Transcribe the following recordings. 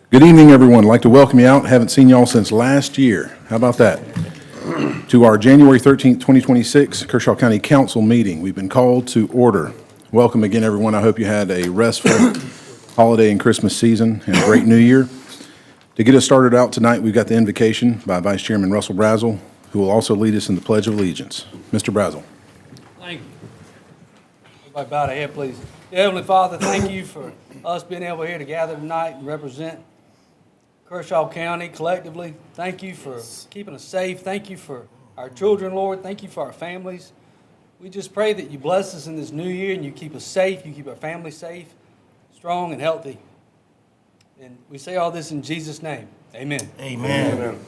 Good evening, everyone. I'd like to welcome you out. Haven't seen y'all since last year. How about that? To our January 13th, 2026 Kershaw County Council meeting. We've been called to order. Welcome again, everyone. I hope you had a restful holiday and Christmas season and a great new year. To get us started out tonight, we've got the invocation by Vice Chairman Russell Brazel, who will also lead us in the Pledge of Allegiance. Mr. Brazel. Thank you. Everybody bow their head, please. Dear Heavenly Father, thank you for us being able here to gather tonight and represent Kershaw County collectively. Thank you for keeping us safe. Thank you for our children, Lord. Thank you for our families. We just pray that you bless us in this new year and you keep us safe, you keep our families safe, strong, and healthy. And we say all this in Jesus' name. Amen. Amen. Amen.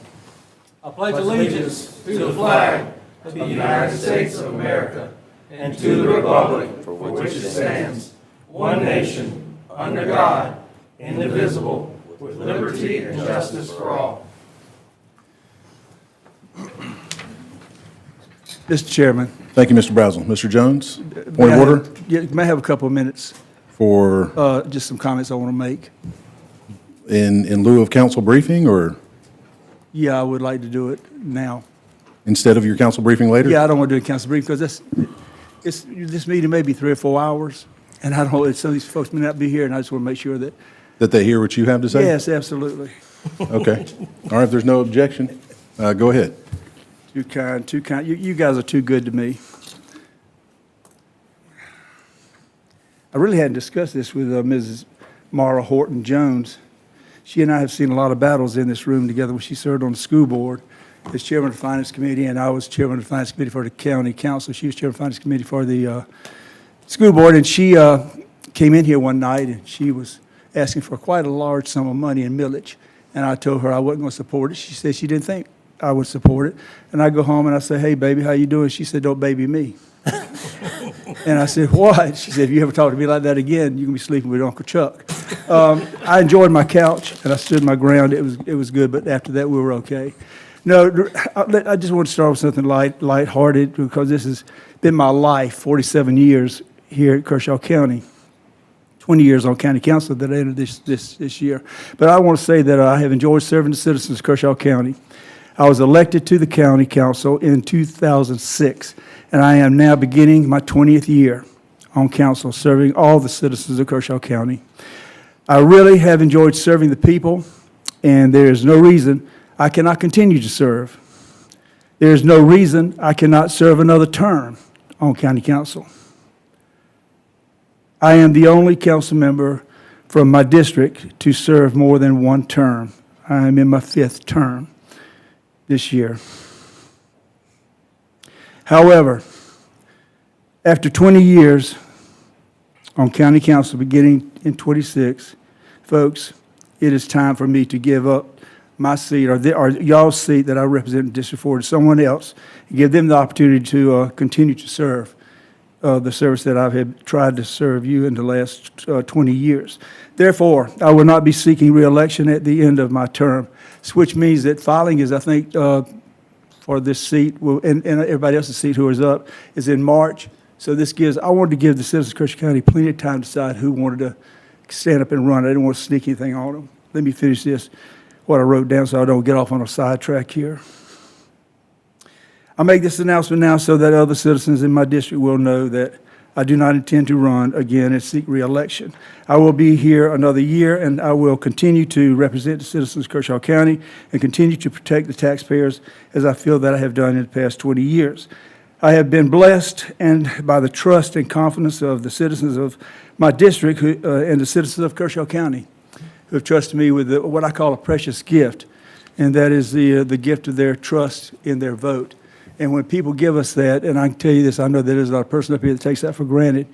I pledge allegiance to the flag of the United States of America and to the republic for which it stands, one nation, under God, indivisible, with liberty and justice for all. Mr. Chairman. Thank you, Mr. Brazel. Mr. Jones, point of order? Yeah, may I have a couple of minutes? For? Just some comments I want to make. In lieu of council briefing or Yeah, I would like to do it now. instead of your council briefing later? Yeah, I don't want to do a council brief because this meeting may be 3 or 4 hours, and I don't know, some of these folks may not be here, and I just want to make sure that. That they hear what you have to say? Yes, absolutely. Okay. All right, if there's no objection, go ahead. Too kind, too kind. You guys are too good to me. I really hadn't discussed this with Mrs. Mara Horton Jones. She and I have seen a lot of battles in this room together when she served on the school board as chairman of the finance committee, and I was chairman of the finance committee for the county council. She was chairman of the finance committee for the school board, and she came in here one night and she was asking for quite a large sum of money in millage, and I told her I wasn't going to support it. She said she didn't think I would support it, and I go home and I say, "Hey, baby, how you doing?" She said, "Don't baby me." And I said, "What?" She said, "If you ever talk to me like that again, you're going to be sleeping with Uncle Chuck." I enjoyed my couch, and I stood my ground. It was good, but after that, we were okay. No, I just want to start with something lighthearted because this has been my life, 47 years here at Kershaw County, 20 years on county council that ended this year. But I want to say that I have enjoyed serving the citizens of Kershaw County. I was elected to the county council in 2006, and I am now beginning my 20th year on council, serving all the citizens of Kershaw County. I really have enjoyed serving the people, and there is no reason I cannot continue to serve. There is no reason I cannot serve another term on county council. I am the only council member from my district to serve more than one term. I am in my 5th term this year. However, after 20 years on county council, beginning in 26, folks, it is time for me to give up my seat or y'all's seat that I represent in District 4 to someone else and give them the opportunity to continue to serve the service that I have tried to serve you in the last 20 years. Therefore, I will not be seeking re-election at the end of my term, which means that filing is, I think, for this seat, and everybody else's seat who is up, is in March. So I wanted to give the citizens of Kershaw County plenty of time to decide who wanted to stand up and run. I didn't want to sneak anything on them. Let me finish what I wrote down so I don't get off on a sidetrack here. I make this announcement now so that other citizens in my district will know that I do not intend to run again and seek re-election. I will be here another year, and I will continue to represent the citizens of Kershaw County and continue to protect the taxpayers as I feel that I have done in the past 20 years. I have been blessed and by the trust and confidence of the citizens of my district and the citizens of Kershaw County who have trusted me with what I call a precious gift, and that is the gift of their trust in their vote. And when people give us that, and I can tell you this, I know there's not a person up here that takes that for granted.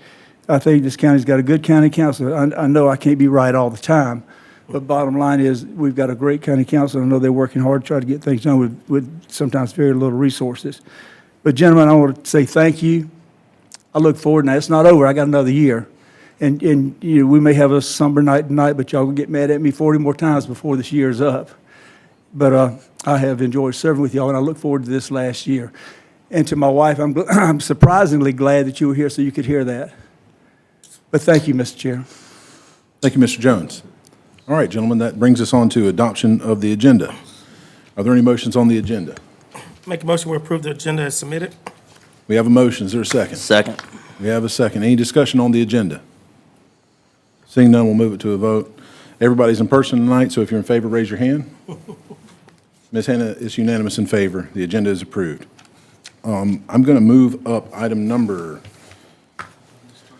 I think this county's got a good county council. I know I can't be right all the time, but bottom line is we've got a great county council. I know they're working hard to try to get things done with sometimes very little resources. But gentlemen, I want to say thank you. I look forward. Now, it's not over. I got another year. And you know, we may have a somber night tonight, but y'all will get mad at me 40 more times before this year's up. But I have enjoyed serving with y'all, and I look forward to this last year. And to my wife, I'm surprisingly glad that you were here so you could hear that. But thank you, Mr. Chair. Thank you, Mr. Jones. All right, gentlemen, that brings us on to adoption of the agenda. Are there any motions on the agenda? Make a motion, we approve the agenda as submitted. We have a motion. Is there a second? Second. We have a second. Any discussion on the agenda? Seeing none, we'll move it to a vote. Everybody's in person tonight, so if you're in favor, raise your hand. Ms. Hannah is unanimous in favor. The agenda is approved. I'm going to move up item number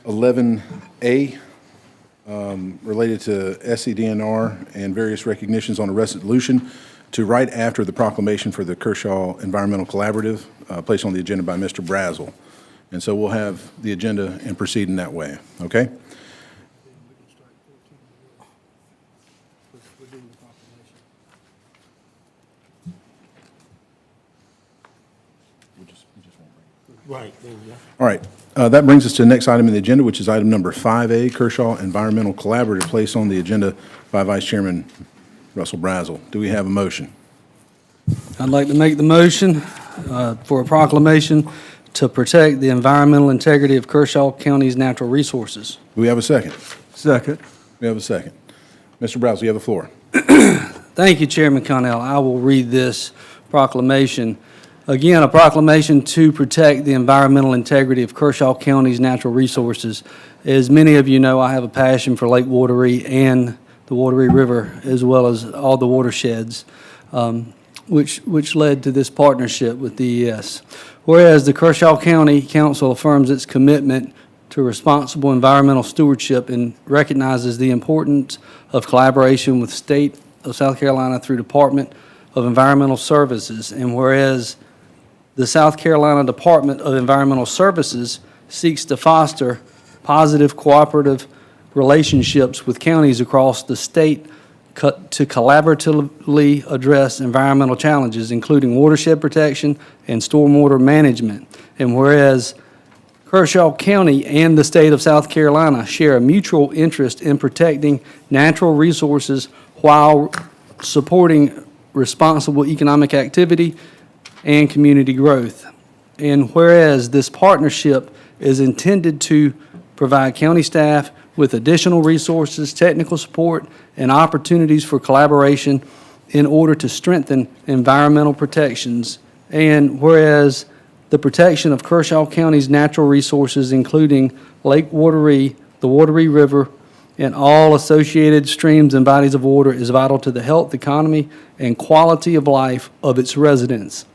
11A, related to SCDNR and various recognitions on a resolution, to right after the proclamation for the Kershaw Environmental Collaborative, placed on the agenda by Mr. Brazel. And so we'll have the agenda and proceed in that way, okay? Right, there you go. All right, that brings us to the next item in the agenda, which is item number 5A, Kershaw Environmental Collaborative, placed on the agenda by Vice Chairman Russell Brazel. Do we have a motion? I'd like to make the motion for a proclamation to protect the environmental integrity of Kershaw County's natural resources. Do we have a second? Second. We have a second. Mr. Brazel, you have the floor. Thank you, Chairman Connell. I will read this proclamation. Again, a proclamation to protect the environmental integrity of Kershaw County's natural resources. As many of you know, I have a passion for Lake Wateree and the Wateree River, as well as all the watersheds, which led to this partnership with DES. Whereas the Kershaw County Council affirms its commitment to responsible environmental stewardship and recognizes the importance of collaboration with the State of South Carolina through Department of Environmental Services, and whereas the South Carolina Department of Environmental Services seeks to foster positive cooperative relationships with counties across the state to collaboratively address environmental challenges, including watershed protection and stormwater management. And whereas Kershaw County and the state of South Carolina share a mutual interest in protecting natural resources while supporting responsible economic activity and community growth. And whereas this partnership is intended to provide county staff with additional resources, technical support, and opportunities for collaboration in order to strengthen environmental protections. And whereas the protection of Kershaw County's natural resources, including Lake Wateree, the Wateree River, and all associated streams and bodies of water, is vital to the health, economy, and quality of life of its residents.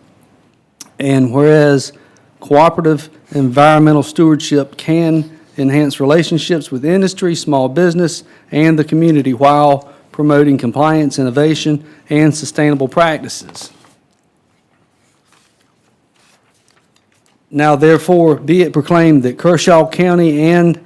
And whereas cooperative environmental stewardship can enhance relationships with industry, small business, and the community while promoting compliance, innovation, and sustainable practices. Now therefore be it proclaimed that Kershaw County and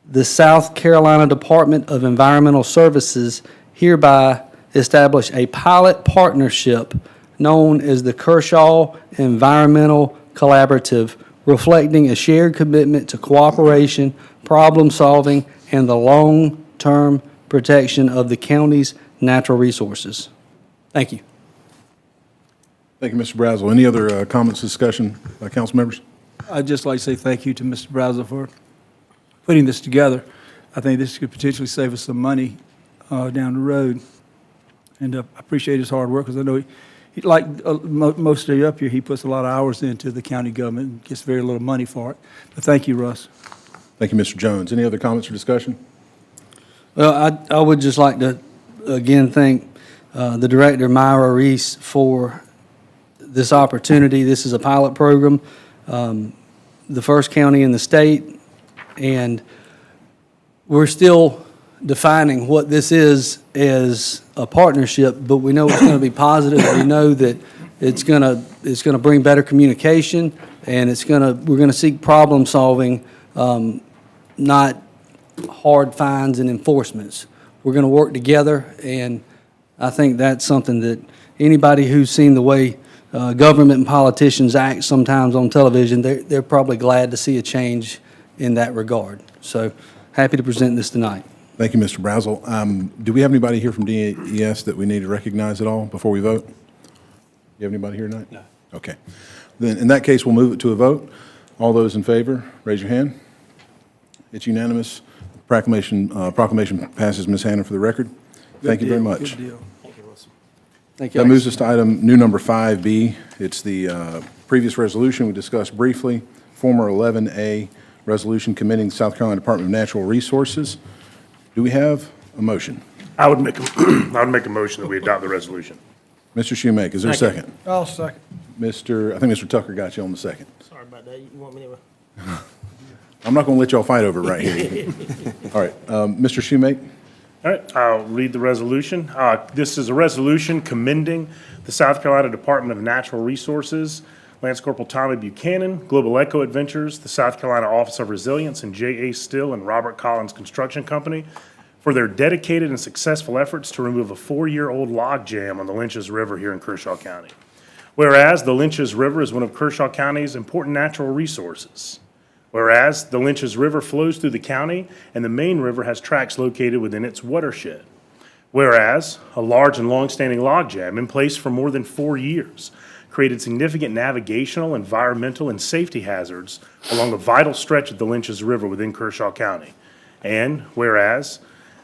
the South Carolina Department of Environmental Services hereby establish a pilot partnership known as the Kershaw Environmental Collaborative, reflecting a shared commitment to cooperation, problem-solving, and the long-term protection of the county's natural resources. Thank you. Thank you, Mr. Brazel. Any other comments, discussion by council members? I'd just like to say thank you to Mr. Brazel for putting this together. I think this could potentially save us some money down the road. And I appreciate his hard work, because I know he like most of you up here, he puts a lot of hours into the county government and gets very little money for it. But thank you, Russ. Thank you, Mr. Jones. Any other comments or discussion? Well, I would just like to, again, thank the director, Myra Reese, for this opportunity. This is a pilot program, the first county in the state, and we're still defining what this is as a partnership, but we know it's going to be positive. We know that it's going to bring better communication, and we're going to seek problem solving, not hard fines and enforcements. We're going to work together, and I think that's something that anybody who's seen the way government and politicians act sometimes on television, they're probably glad to see a change in that regard. So happy to present this tonight. Thank you, Mr. Brazel. Do we have anybody here from DES that we need to recognize at all before we vote? You have anybody here tonight? No. Okay. Then, in that case, we'll move it to a vote. All those in favor, raise your hand. It's unanimous. Proclamation passes, Ms. Hannah, for the record. Thank you very much. Good deal. Thank you. That moves us to item new number 5B. It's the previous resolution we discussed briefly, former 11A resolution commending the South Carolina Department of Natural Resources. Do we have a motion? I would make a motion that we adopt the resolution. Mr. Schumake, is there a second? I'll second. I think Mr. Tucker got you on the second. Sorry about that. You want me to? I'm not going to let y'all fight over it right here. All right, Mr. Schumake? All right, I'll read the resolution. This is a resolution commending the South Carolina Department of Natural Resources, Lance Corporal Tommy Buchanan, Global Eco Adventures, the South Carolina Office of Resilience, and J.A. Still and Robert Collins Construction Company for their dedicated and successful efforts to remove a 4-year-old log jam on the Lynches River here in Kershaw County. Whereas the Lynches River is one of Kershaw County's important natural resources. Whereas the Lynches River flows through the county and the main river has tracks located within its watershed. Whereas a large and long-standing log jam in place for more than 4 years created significant navigational, environmental, and safety hazards along a vital stretch of the Lynches River within Kershaw County. And whereas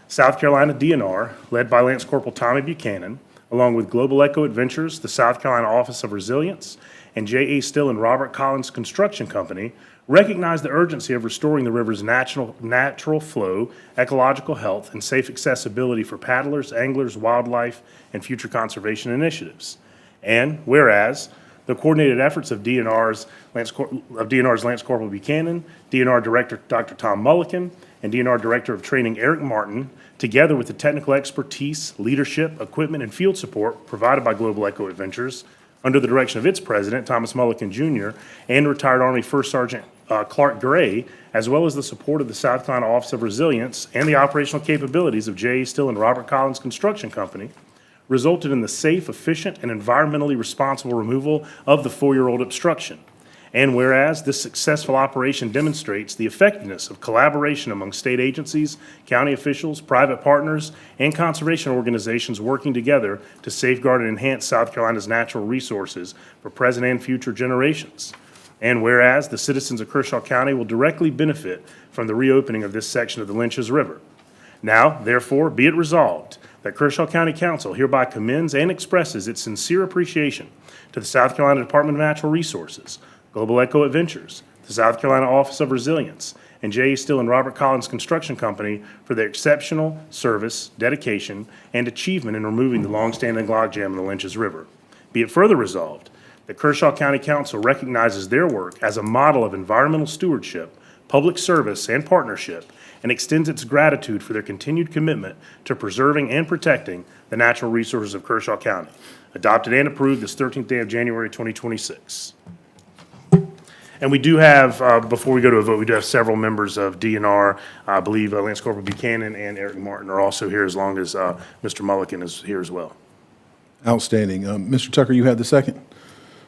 South Carolina DNR, led by Lance Corporal Tommy Buchanan, along with Global Eco Adventures, the South Carolina Office of Resilience, and J.A. Still and Robert Collins Construction Company, recognize the urgency of restoring the river's natural flow, ecological health, and safe accessibility for paddlers, anglers, wildlife, and future conservation initiatives. And whereas the coordinated efforts of DNR's Lance Corporal Buchanan, DNR Director Dr. Tom Mulliken, and DNR Director of Training Eric Martin, together with the technical expertise, leadership, equipment, and field support provided by Global Eco Adventures, under the direction of its president, Thomas Mulliken Jr., and retired Army First Sergeant Clark Gray, as well as the support of the South Carolina Office of Resilience and the operational capabilities of J.A. Still and Robert Collins Construction Company, resulted in the safe, efficient, and environmentally responsible removal of the 4-year-old obstruction. And whereas this successful operation demonstrates the effectiveness of collaboration among state agencies, county officials, private partners, and conservation organizations working together to safeguard and enhance South Carolina's natural resources for present and future generations. And whereas the citizens of Kershaw County will directly benefit from the reopening of this section of the Lynches River. Now, therefore, be it resolved that Kershaw County Council hereby commends and expresses its sincere appreciation to the South Carolina Department of Natural Resources, Global Eco Adventures, the South Carolina Office of Resilience, and J.A. Still and Robert Collins Construction Company for their exceptional service, dedication, and achievement in removing the long-standing log jam in the Lynches River. Be it further resolved that Kershaw County Council recognizes their work as a model of environmental stewardship, public service, and partnership, and extends its gratitude for their continued commitment to preserving and protecting the natural resources of Kershaw County. Adopted and approved this 13th day of January 2026. And we do have, before we go to a vote, we do have several members of DNR. I believe Lance Corporal Buchanan and Eric Martin are also here, as long as Mr. Mulliken is here as well. Outstanding. Mr. Tucker, you had the second?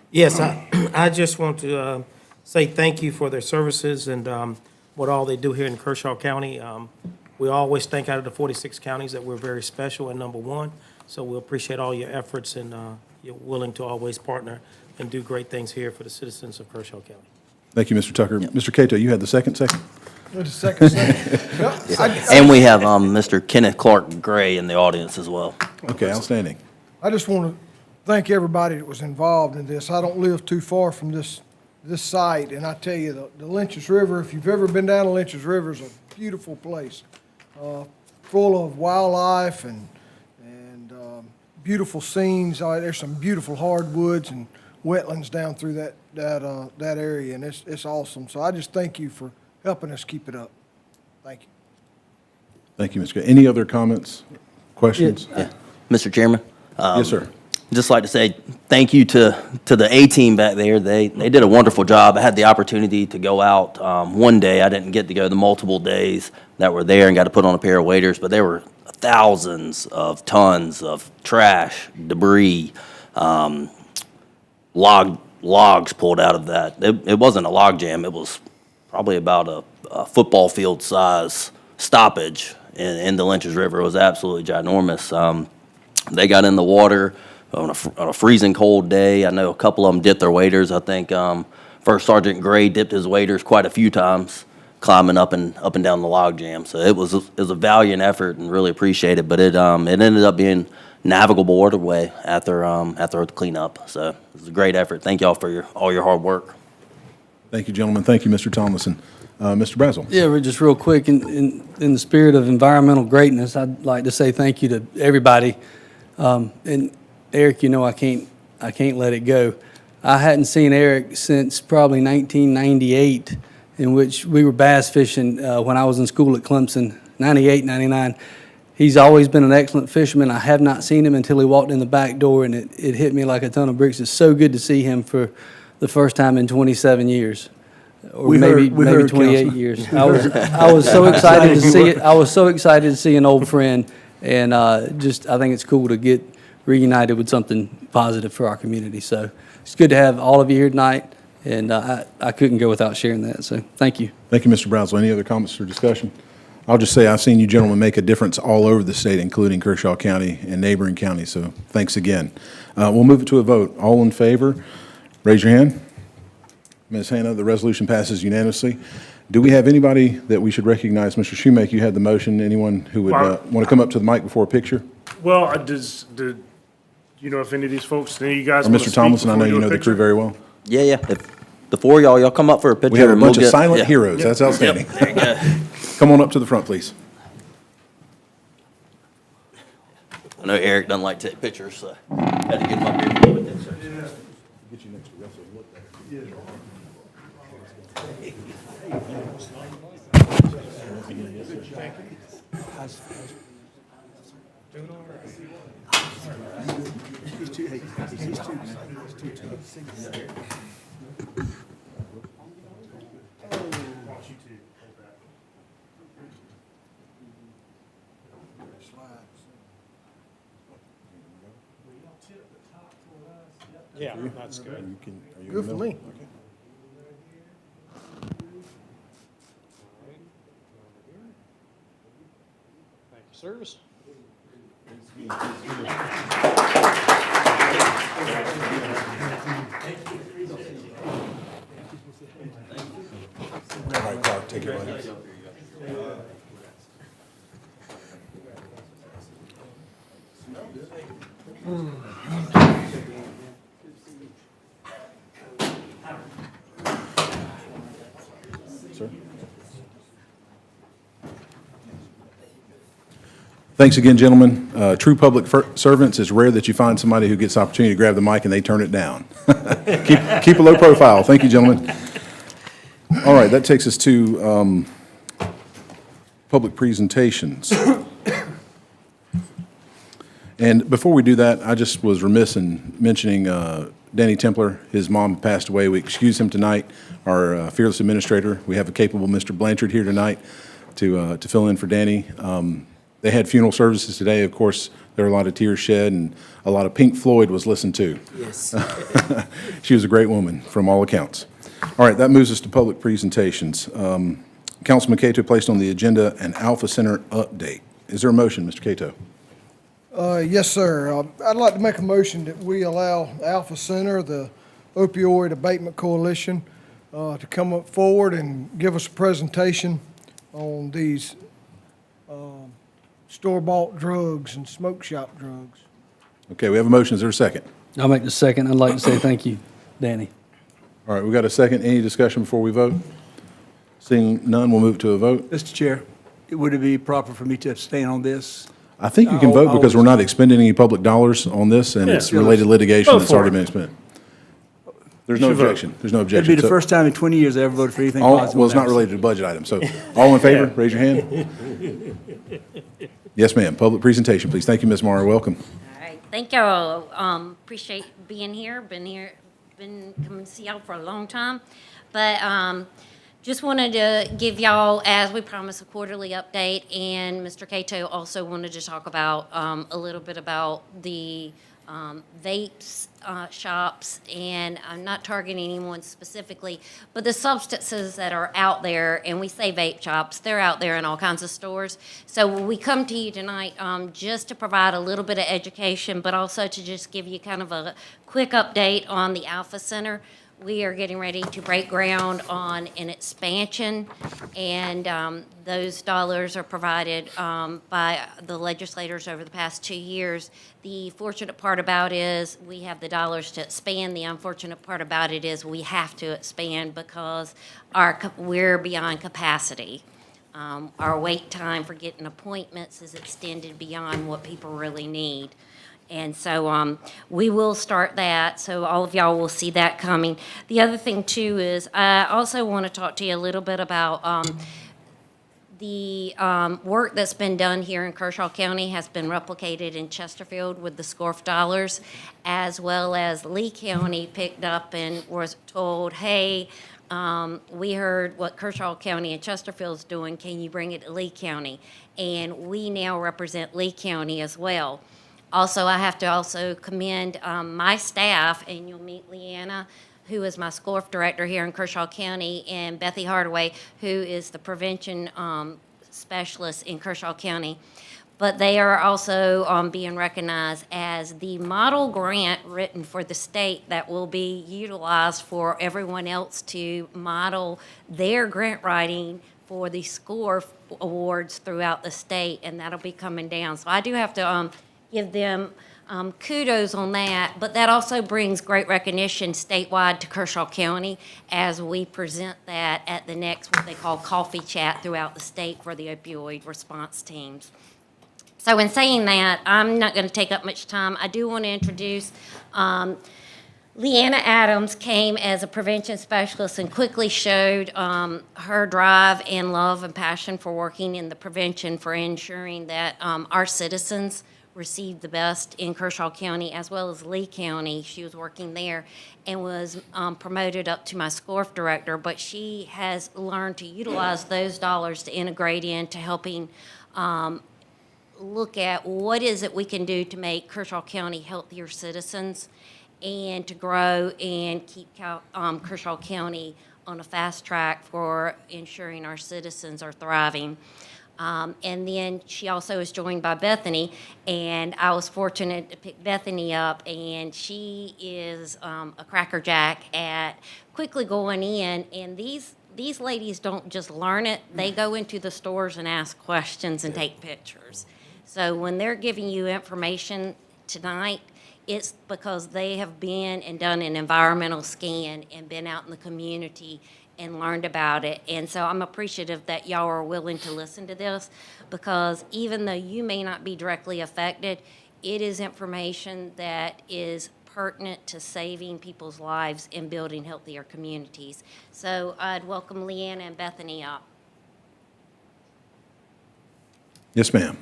Yes, I just want to say thank you for their services and what all they do here in Kershaw County. We always think out of the 46 counties that we're very special and number one. So we appreciate all your efforts and you're willing to always partner and do great things here for the citizens of Kershaw County. Thank you, Mr. Tucker. Mr. Cato, you had the second? And we have Mr. Kenneth Clark Gray in the audience as well. Okay, outstanding. I just want to thank everybody that was involved in this. I don't live too far from this site, and I tell you, the Lynches River, if you've ever been down the Lynches River, is a beautiful place, full of wildlife and beautiful scenes. There's some beautiful hardwoods and wetlands down through that area, and it's awesome. So I just thank you for helping us keep it up. Thank you. Thank you, Mr. Cato. Any other comments, questions? Yeah. Mr. Chairman? Yes, sir. Just like to say thank you to the A-team back there. They did a wonderful job. I had the opportunity to go out one day. I didn't get to go the multiple days that were there and got to put on a pair of waders, but there were thousands of tons of trash, debris, logs pulled out of that. It wasn't a log jam. It was probably about a football field size stoppage in the Lynches River. It was absolutely ginormous. They got in the water on a freezing cold day. I know a couple of them dipped their waders. I think First Sergeant Gray dipped his waders quite a few times climbing up and down the log jam. So it was a valiant effort and really appreciate it. But it ended up being navigable waterway after the cleanup. So it was a great effort. Thank y'all for all your hard work. Thank you, gentlemen. Thank you, Mr. Tomlinson. Mr. Brazel? Yeah, we're just real quick, in the spirit of environmental greatness, I'd like to say thank you to everybody. And Eric, you know, I can't let it go. I hadn't seen Eric since probably 1998, in which we were bass fishing when I was in school at Clemson, 98, 99. He's always been an excellent fisherman. I have not seen him until he walked in the back door, and it hit me like a ton of bricks. It's so good to see him for the first time in 27 years. Or We maybe heard, 28 Councilman. years. I was so excited to see it. I was so excited to see an old friend, and I think it's cool to get reunited with something positive for our community. So it's good to have all of you here tonight, and I couldn't go without sharing that. So thank you. Thank you, Mr. Brazel. Any other comments or discussion? I'll just say I've seen you gentlemen make a difference all over the state, including Kershaw County and neighboring counties, so thanks again. We'll move it to a vote. All in favor, raise your hand. Ms. Hannah, the resolution passes unanimously. Do we have anybody that we should recognize? Mr. Shoemaker, you had the motion. Anyone who would want to come up to the mic before a picture? Well, do you know if any of these folks, any of you guys Or want to Mr. speak Tomlinson, I before know we you do a know the crew picture? very well. Yeah. If the four of y'all come up for a picture. We have a and we'll bunch of get- silent yeah. heroes. That's outstanding. There you go. Come on up to the front, please. I know Eric doesn't like to take pictures, so had to get him up here with it. Yeah, that's good. Good for me. Thank you, sirs. All right, Clark, take it, buddy. Sir? Thanks again, gentlemen. True public servants, it's rare that you find somebody who gets the opportunity to grab the mic and they turn it down. Keep a low profile. Thank you, gentlemen. All right, that takes us to public presentations. And before we do that, I just was remiss in mentioning Danny Templer. His mom passed away. We excuse him tonight, our fearless administrator. We have a capable Mr. Blanchard here tonight to fill in for Danny. They had funeral services today. Of course, there were a lot of tears shed, and a lot of Pink Floyd was listened to. Yes. She was a great woman, from all accounts. All right, that moves us to public presentations. Councilman Cato placed on the agenda an Alpha Center update. Is there a motion, Mr. Cato? Yes, sir. I'd like to make a motion that we allow Alpha Center, the opioid abatement coalition, to come up forward and give us a presentation on these store-bought drugs and smoke shop drugs. Okay, we have a motion. Is there a second? I'll make the second. I'd like to say thank you, Danny. All right, we got a second. Any discussion before we vote? Seeing none, we'll move to a vote. Mr. Chair, would it be proper for me to abstain on this? I think you can vote because we're not expending any public dollars on this, and it's Yeah. related litigation Vote that's for already it. been expended. There's no You should vote. objection. There's no It'd objection. be the So- first time in 20 years I ever voted for anything all- positive. Well, it's on not that. related to budget items, so all in favor, raise your hand. Yes, ma'am. Public presentation, please. Thank you, Ms. Mara. Welcome. All right, thank y'all. Appreciate being here. Been coming to see y'all for a long time. But just wanted to give y'all, as we promised, a quarterly update. And Mr. Cato also wanted to talk about a little bit about the vapes shops. And I'm not targeting anyone specifically, but the substances that are out there, and we say vape shops, they're out there in all kinds of stores. So we come to you tonight just to provide a little bit of education, but also to just give you kind of a quick update on the Alpha Center. we are getting ready to break ground on an expansion, and those dollars are provided by the legislators over the past 2 years. The fortunate part about it is we have the dollars to expand. The unfortunate part about it is we have to expand because we're beyond capacity. Our wait time for getting appointments is extended beyond what people really need. And so we will start that, so all of y'all will see that coming. The other thing, too, is I also want to talk to you a little bit about the work that's been done here in Kershaw County has been replicated in Chesterfield with the SCORF dollars, as well as Lee County picked up and was told, hey, we heard what Kershaw County and Chesterfield's doing, can you bring it to Lee County? And we now represent Lee County as well. Also, I have to also commend my staff, and you'll meet Leanna, who is my SCORF director here in Kershaw County, and Bethy Hardaway, who is the prevention specialist in Kershaw County. But they are also being recognized as the model grant written for the state that will be utilized for everyone else to model their grant writing for the SCORF awards throughout the state, and that'll be coming down. So I do have to give them kudos on that, but that also brings great recognition statewide to Kershaw County as we present that at the next, what they call coffee chat throughout the state for the opioid response teams. So in saying that, I'm not going to take up much time. I do want to introduce Leanna Adams came as a prevention specialist and quickly showed her drive and love and passion for working in the prevention for ensuring that our citizens received the best in Kershaw County as well as Lee County. She was working there and was promoted up to my SCORF director, but she has learned to utilize those dollars to integrate into helping look at what is it we can do to make Kershaw County healthier citizens and to grow and keep Kershaw County on a fast track for ensuring our citizens are thriving. And then she also is joined by Bethany, and I was fortunate to pick Bethany up, and she is a crackerjack at quickly going in, and these ladies don't just learn it, they go into the stores and ask questions and take pictures. So when they're giving you information tonight, it's because they have been and done an environmental scan and been out in the community and learned about it. And so I'm appreciative that y'all are willing to listen to this, because even though you may not be directly affected, it is information that is pertinent to saving people's lives and building healthier communities. So I'd welcome Leanna and Bethany up. Yes, ma'am.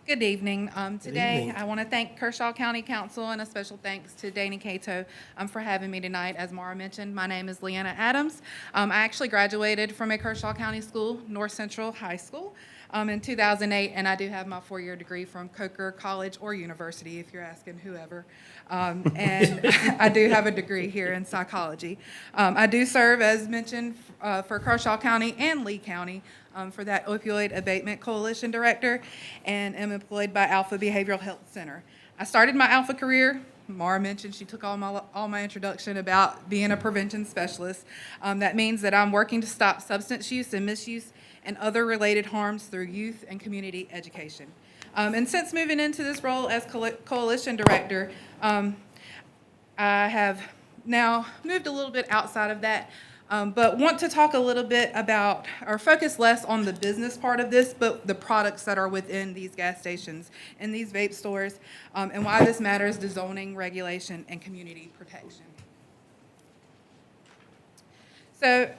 Good evening. Today, evening. I want to thank Kershaw County Council and a special thanks to Danny Cato for having me tonight. As Mara mentioned, my name is Leanna Adams. I actually graduated from a Kershaw County school, North Central High School, in 2008, and I do have my four-year degree from Coker College or University, if you're asking whoever. And I do have a degree here in psychology. I do serve, as mentioned, for Kershaw County and Lee County for that Opioid Abatement Coalition Director, and am employed by Alpha Behavioral Health Center. I started my Alpha career. Mara mentioned she took all my introduction about being a prevention specialist. That means that I'm working to stop substance use and misuse and other related harms through youth and community education. And since moving into this role as coalition director, I have now moved a little bit outside of that, but want to talk a little bit about, or focus less on the business part of this, but the products that are within these gas stations and these vape stores, and why this matters to zoning, regulation, and community protection. So,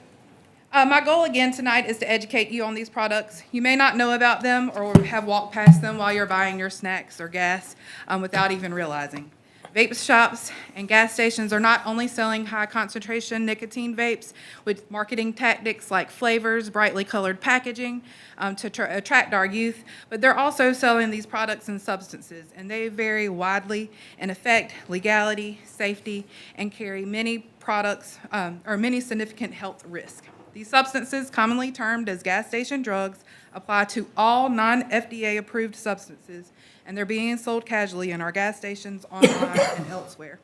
my goal again tonight is to educate you on these products. You may not know about them or have walked past them while you're buying your snacks or gas without even realizing. Vape shops and gas stations are not only selling high concentration nicotine vapes with marketing tactics like flavors, brightly colored packaging to attract our youth, but they're also selling these products and substances, and they vary widely in effect, legality, safety, and carry many products or many significant health risks. These substances, commonly termed as gas station drugs, apply to all non-FDA approved substances, and they're being sold casually in our gas stations, online, and elsewhere.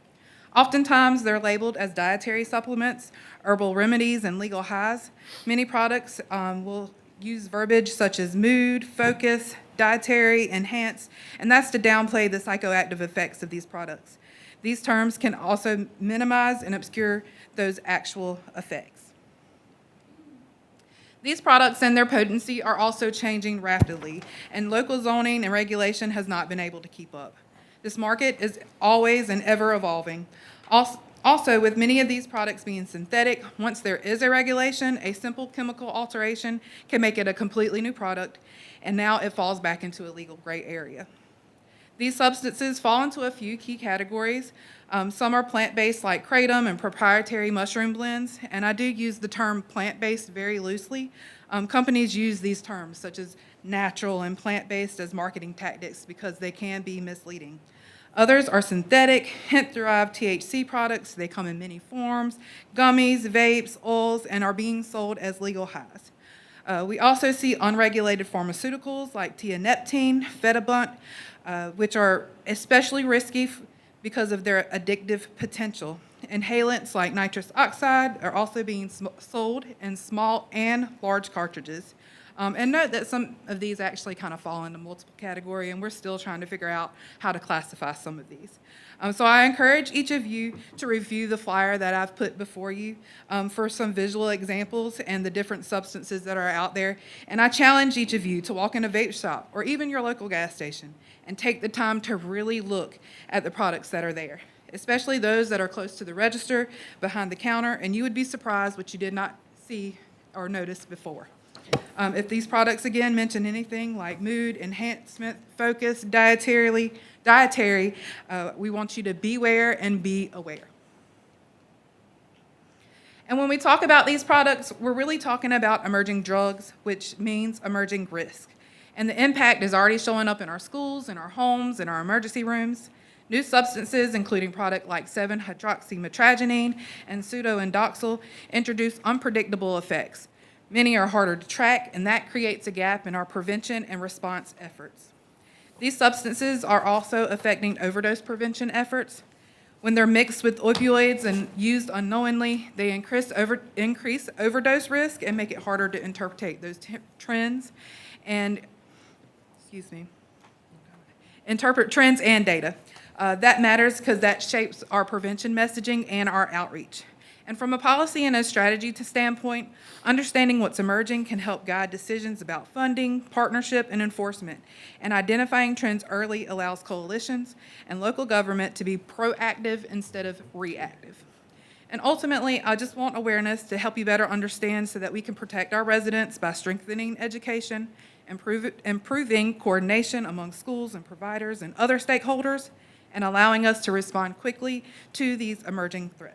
Oftentimes, they're labeled as dietary supplements, herbal remedies, and legal highs. Many products will use verbiage such as mood, focus, dietary, enhance, and that's to downplay the psychoactive effects of these products. These terms can also minimize and obscure those actual effects. These products and their potency are also changing rapidly, and local zoning and regulation has not been able to keep up. This market is always and ever evolving. Also, with many of these products being synthetic, once there is a regulation, a simple chemical alteration can make it a completely new product, and now it falls back into a legal gray area. These substances fall into a few key categories. Some are plant-based like kratom and proprietary mushroom blends, and I do use the term plant-based very loosely. Companies use these terms such as natural and plant-based as marketing tactics because they can be misleading. Others are synthetic, hemp-derived THC products. They come in many forms, gummies, vapes, oils, and are being sold as legal highs. We also see unregulated pharmaceuticals like tianeptine, fetabunt, which are especially risky because of their addictive potential. Inhalants like nitrous oxide are also being sold in small and large cartridges. And note that some of these actually kind of fall into multiple categories, and we're still trying to figure out how to classify some of these. So I encourage each of you to review the flyer that I've put before you for some visual examples and the different substances that are out there. And I challenge each of you to walk in a vape shop or even your local gas station and take the time to really look at the products that are there, especially those that are close to the register, behind the counter, and you would be surprised what you did not see or notice before. If these products, again, mention anything like mood, enhancement, focus, dietary, we want you to beware and be aware. And when we talk about these products, we're really talking about emerging drugs, which means emerging risk. And the impact is already showing up in our schools, in our homes, in our emergency rooms. New substances, including products like 7-hydroxymetragenine and pseudoindoxil, introduce unpredictable effects. Many are harder to track, and that creates a gap in our prevention and response efforts. These substances are also affecting overdose prevention efforts. When they're mixed with opioids and used unknowingly, they increase overdose risk and make it harder to interpret those trends and, interpret trends and data. That matters because that shapes our prevention messaging and our outreach. And from a policy and a strategy standpoint, understanding what's emerging can help guide decisions about funding, partnership, and enforcement. And identifying trends early allows coalitions and local government to be proactive instead of reactive. And ultimately, I just want awareness to help you better understand so that we can protect our residents by strengthening education, improving coordination among schools and providers and other stakeholders, and allowing us to respond quickly to these emerging threats.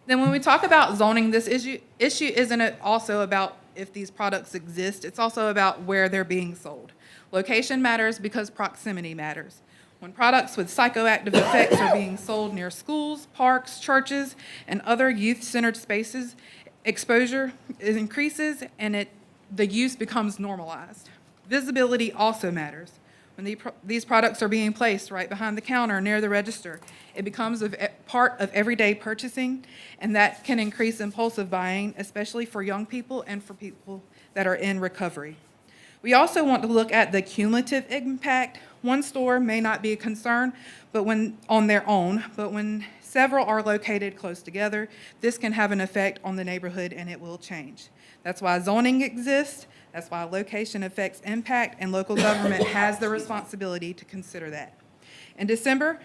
Then when we talk about zoning, this issue isn't also about if these products exist, it's also about where they're being sold. Location matters because proximity matters. When products with psychoactive effects are being sold near schools, parks, churches, and other youth-centered spaces, exposure increases and the use becomes normalized. Visibility also matters. When these products are being placed right behind the counter near the register, it becomes a part of everyday purchasing, and that can increase impulsive buying, especially for young people and for people that are in recovery. We also want to look at the cumulative impact. One store may not be a concern on their own, but when several are located close together, this can have an effect on the neighborhood and it will change. That's why zoning exists. That's why location affects impact, and local government has the responsibility to consider that. In December,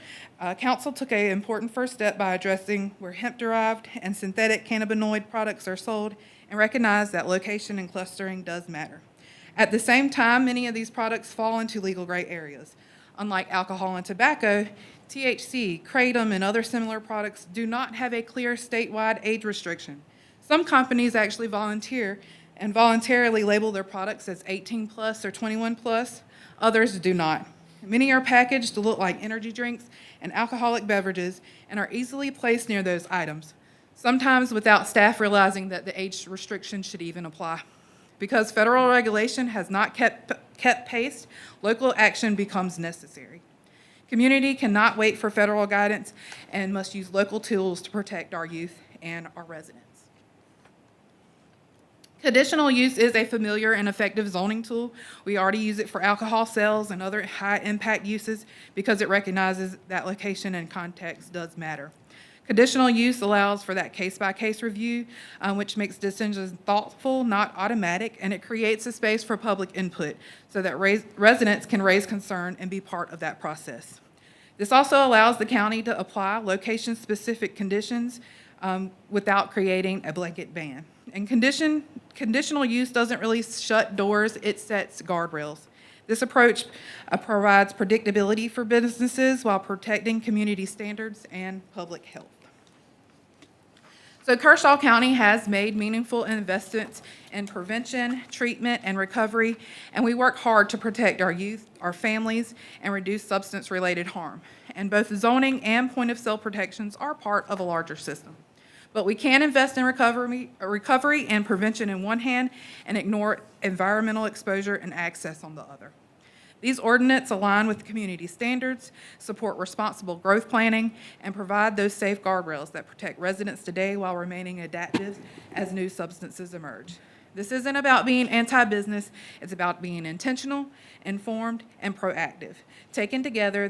Council took an important first step by addressing where hemp-derived and synthetic cannabinoid products are sold and recognized that location and clustering does matter. At the same time, many of these products fall into legal gray areas. Unlike alcohol and tobacco, THC, kratom, and other similar products do not have a clear statewide age restriction. Some companies actually voluntarily label their products as 18 plus or 21 plus. Others do not. Many are packaged to look like energy drinks and alcoholic beverages and are easily placed near those items, sometimes without staff realizing that the age restriction should even apply. Because federal regulation has not kept pace, local action becomes necessary. Community cannot wait for federal guidance and must use local tools to protect our youth and our residents. Conditional use is a familiar and effective zoning tool. We already use it for alcohol sales and other high-impact uses because it recognizes that location and context does matter. Conditional use allows for that case-by-case review, which makes decisions thoughtful, not automatic, and it creates a space for public input so that residents can raise concern and be part of that process. This also allows the county to apply location-specific conditions without creating a blanket ban. And conditional use doesn't really shut doors, it sets guardrails. This approach provides predictability for businesses while protecting community standards and public health. So Kershaw County has made meaningful investments in prevention, treatment, and recovery, and we work hard to protect our youth, our families, and reduce substance-related harm. And both zoning and point-of-sale protections are part of a larger system. But we can invest in recovery and prevention in one hand and ignore environmental exposure and access on the other. These ordinances align with community standards, support responsible growth planning, and provide those safe guardrails that protect residents today while remaining adaptive as new substances emerge. This isn't about being anti-business, it's about being intentional, informed, and proactive. Taken together,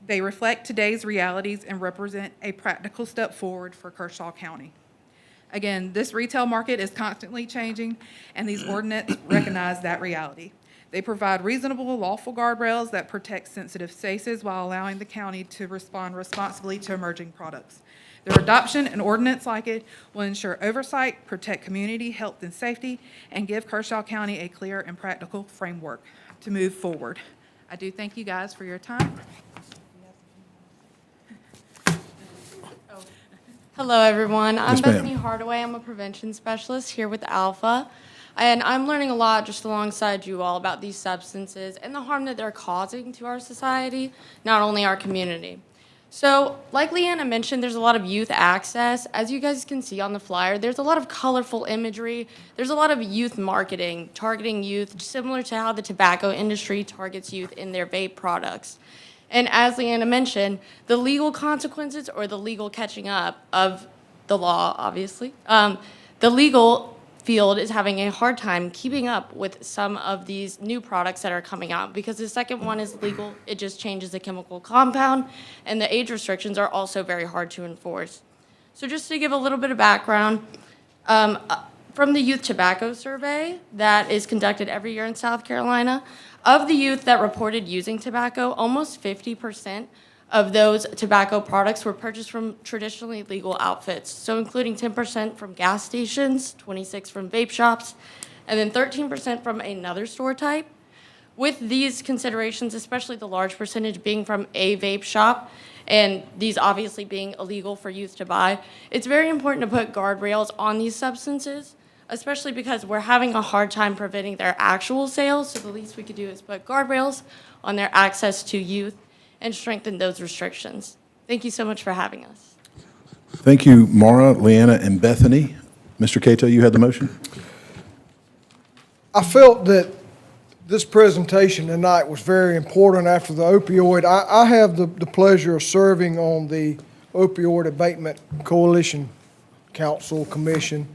they reflect today's realities and represent a practical step forward for Kershaw County. Again, this retail market is constantly changing, and these ordinances recognize that reality. They provide reasonable, lawful guardrails that protect sensitive spaces while allowing the county to respond responsibly to emerging products. Their adoption and ordinance like it will ensure oversight, protect community health and safety, and give Kershaw County a clear and practical framework to move forward. I do thank you guys for your time. Hello, everyone. I'm Yes, ma'am. Bethany Hardaway. I'm a prevention specialist here with Alpha. And I'm learning a lot just alongside you all about these substances and the harm that they're causing to our society, not only our community. So, like Leanna mentioned, there's a lot of youth access. As you guys can see on the flyer, there's a lot of colorful imagery. There's a lot of youth marketing, targeting youth, similar to how the tobacco industry targets youth in their vape products. And as Leanna mentioned, the legal consequences or the legal catching up of the law, obviously, the legal field is having a hard time keeping up with some of these new products that are coming out because the second one is legal, it just changes the chemical compound, and the age restrictions are also very hard to enforce. So just to give a little bit of background, from the Youth Tobacco Survey that is conducted every year in South Carolina, of the youth that reported using tobacco, almost 50% of those tobacco products were purchased from traditionally legal outfits, so including 10% from gas stations, 26% from vape shops, and then 13% from another store type. With these considerations, especially the large percentage being from a vape shop, and these obviously being illegal for youth to buy, it's very important to put guardrails on these substances, especially because we're having a hard time preventing their actual sales, so the least we could do is put guardrails on their access to youth and strengthen those restrictions. Thank you so much for having us. Thank you, Mara, Leanna, and Bethany. Mr. Cato, you had the motion? I felt that this presentation tonight was very important after the opioid. I have the pleasure of serving on the Opioid Abatement Coalition Council Commission.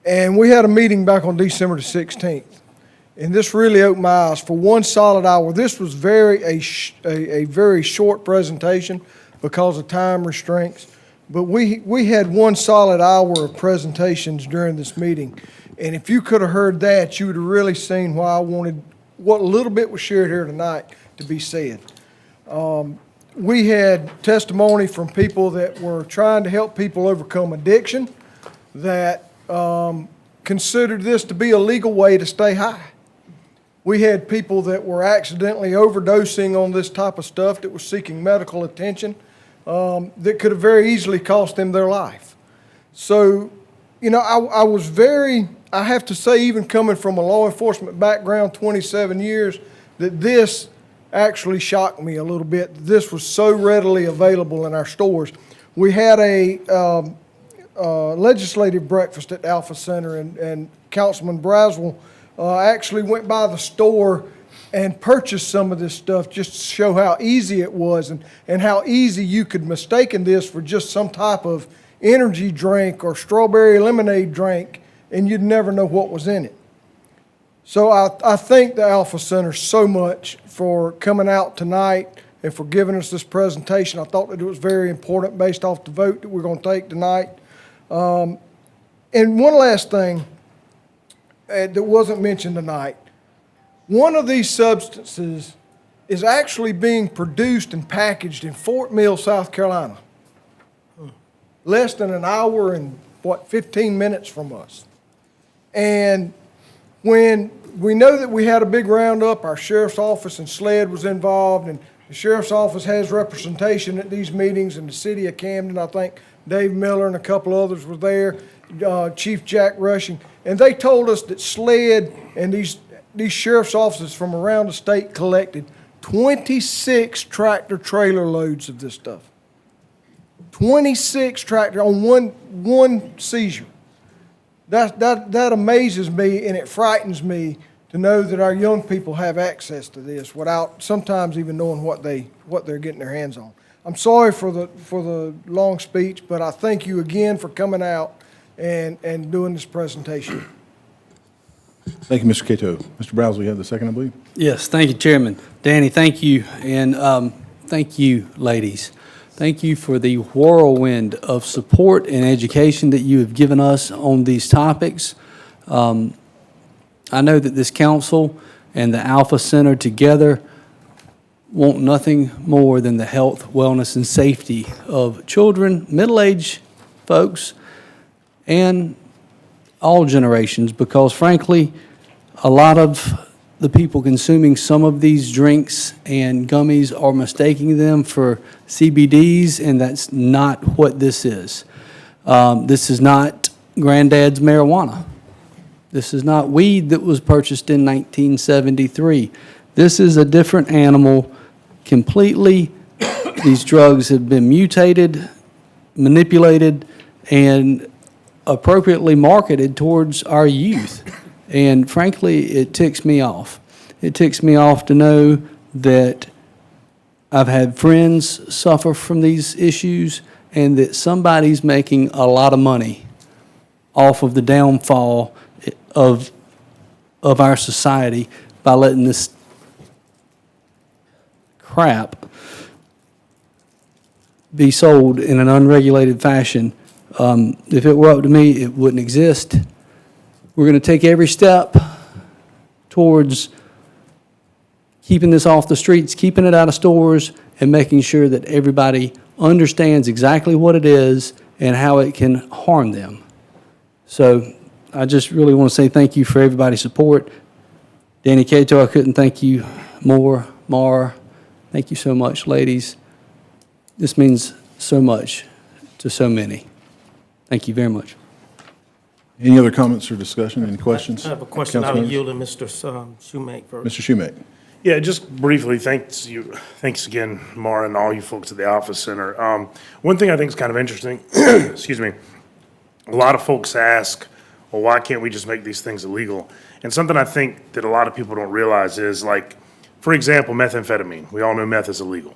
And we had a meeting back on December the 16th. And this really opened my eyes for one solid hour. This was a very short presentation because of time restraints. But we had one solid hour of presentations during this meeting. And if you could have heard that, you would have really seen why I wanted what little bit was shared here tonight to be said. We had testimony from people that were trying to help people overcome addiction, that considered this to be a legal way to stay high. We had people that were accidentally overdosing on this type of stuff that was seeking medical attention that could have very easily cost them their life. So, you know, I have to say, even coming from a law enforcement background, 27 years, that this actually shocked me a little bit. This was so readily available in our stores. We had a legislative breakfast at Alpha Center, and Councilman Braswell actually went by the store and purchased some of this stuff just to show how easy it was and how easy you could mistaken this for just some type of energy drink or strawberry lemonade drink, and you'd never know what was in it. So I thank the Alpha Center so much for coming out tonight and for giving us this presentation. I thought that it was very important based off the vote that we're going to take tonight. And one last thing that wasn't mentioned tonight. One of these substances is actually being produced and packaged in Fort Mill, South Carolina. Less than an hour and, 15 minutes from us. And when we know that we had a big roundup, our sheriff's office and SLED was involved, and the sheriff's office has representation at these meetings, and the city of Camden, I think Dave Miller and a couple others were there, Chief Jack Rushing, and they told us that SLED and these sheriff's offices from around the state collected 26 tractor trailer loads of this stuff. 26 tractor on one seizure. That amazes me, and it frightens me to know that our young people have access to this without sometimes even knowing what they're getting their hands on. I'm sorry for the long speech, but I thank you again for coming out and doing this presentation. Thank you, Mr. Cato. Mr. Browse, you have the second, I believe. Yes, thank you, Chairman. Danny, thank you, and thank you, ladies. Thank you for the whirlwind of support and education that you have given us on these topics. I know that this council and the Alpha Center together want nothing more than the health, wellness, and safety of children, middle-aged folks, and all generations, because frankly, a lot of the people consuming some of these drinks and gummies are mistaking them for CBDs, and that's not what this is. This is not granddad's marijuana. This is not weed that was purchased in 1973. This is a different animal completely. These drugs have been mutated, manipulated, and appropriately marketed towards our youth. And frankly, it ticks me off. It ticks me off to know that I've had friends suffer from these issues and that somebody's making a lot of money off of the downfall of our society by letting this crap be sold in an unregulated fashion. If it were up to me, it wouldn't exist. We're going to take every step towards keeping this off the streets, keeping it out of stores, and making sure that everybody understands exactly what it is and how it can harm them. So I just really want to say thank you for everybody's support. Danny Cato, I couldn't thank you more. Mara, thank you so much, ladies. This means so much to so many. Thank you very much. Any other comments or discussion? Any questions? I have a question. Council I'll members? yield to Mr. Schumake first. Mr. Schumake. Yeah, just briefly, thanks again, Mara, and all you folks at the Alpha Center. One thing I think is kind of interesting, excuse me, a lot of folks ask, well, why can't we just make these things illegal? And something I think that a lot of people don't realize is, like, for example, methamphetamine. We all know meth is illegal.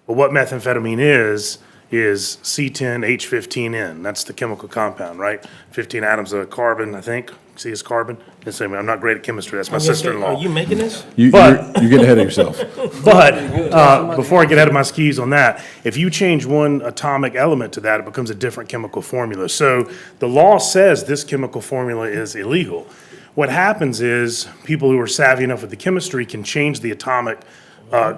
But what methamphetamine is C10H15N. That's the chemical compound, right? 15 atoms of carbon, I think. See, it's carbon. I'm not great at chemistry. That's my sister-in-law. Are you making this? You're getting ahead of yourself. But before I get out of my skis on that, if you change one atomic element to that, it becomes a different chemical formula. So the law says this chemical formula is illegal. What happens is people who are savvy enough with the chemistry can change the atomic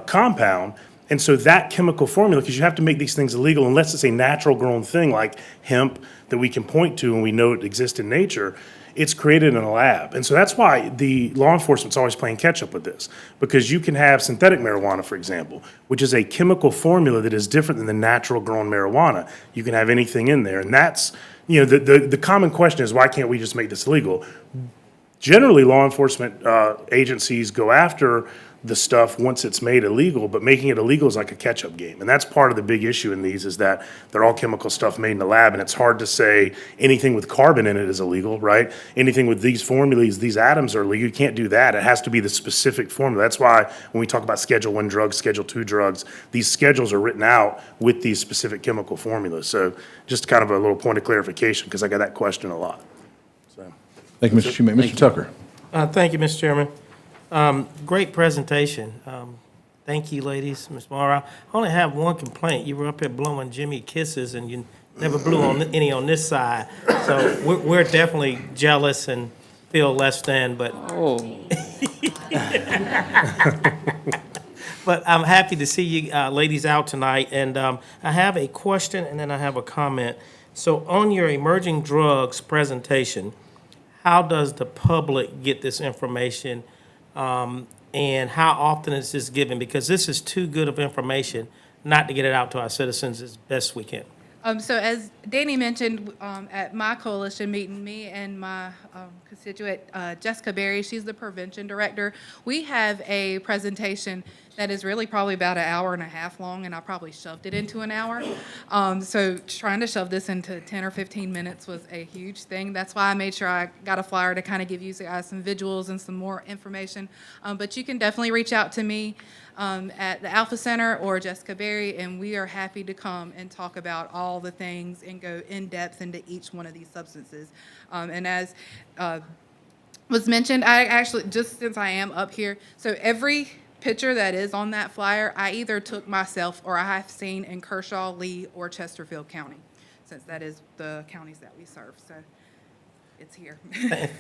compound. And so that chemical formula, because you have to make these things illegal unless it's a natural grown thing like hemp that we can point to and we know it exists in nature, it's created in a lab. And so that's why the law enforcement's always playing catch up with this, because you can have synthetic marijuana, for example, which is a chemical formula that is different than the natural grown marijuana. You can have anything in there. And that's, the common question is, why can't we just make this legal? Generally, law enforcement agencies go after the stuff once it's made illegal, but making it illegal is like a catch-up game. And that's part of the big issue in these, is that they're all chemical stuff made in the lab, and it's hard to say anything with carbon in it is illegal, right? Anything with these formulas, these atoms are illegal. You can't do that. It has to be the specific formula. That's why when we talk about Schedule I drugs, Schedule II drugs, these schedules are written out with these specific chemical formulas. So just kind of a little point of clarification, because I got that question a lot. So. Thank you, Mr. Shoemaker. Mr. Tucker. Thank you, Mr. Chairman. Great presentation. Thank you, ladies. Ms. Mara, I only have one complaint. You were up here blowing Jimmy kisses, and you never blew on any on this side. So we're definitely jealous and feel less than, but. But I'm happy to see you ladies out tonight, and I have a question and then I have a comment. So on your emerging drugs presentation, how does the public get this information? And how often is this given? Because this is too good of information not to get it out to our citizens as best we can. So as Danny mentioned, at my coalition meeting, me and my constituent, Jessica Berry, she's the prevention director, we have a presentation that is really probably about an hour and a half long, and I probably shoved it into an hour. So trying to shove this into 10 or 15 minutes was a huge thing. That's why I made sure I got a flyer to kind of give you guys some visuals and some more information. But you can definitely reach out to me at the Alpha Center or Jessica Berry, and we are happy to come and talk about all the things and go in depth into each one of these substances. And as was mentioned, I actually, just since I am up here, so every picture that is on that flyer, I either took myself or I have seen in Kershaw, Lee, or Chesterfield County, since that is the counties that we serve. So it's here.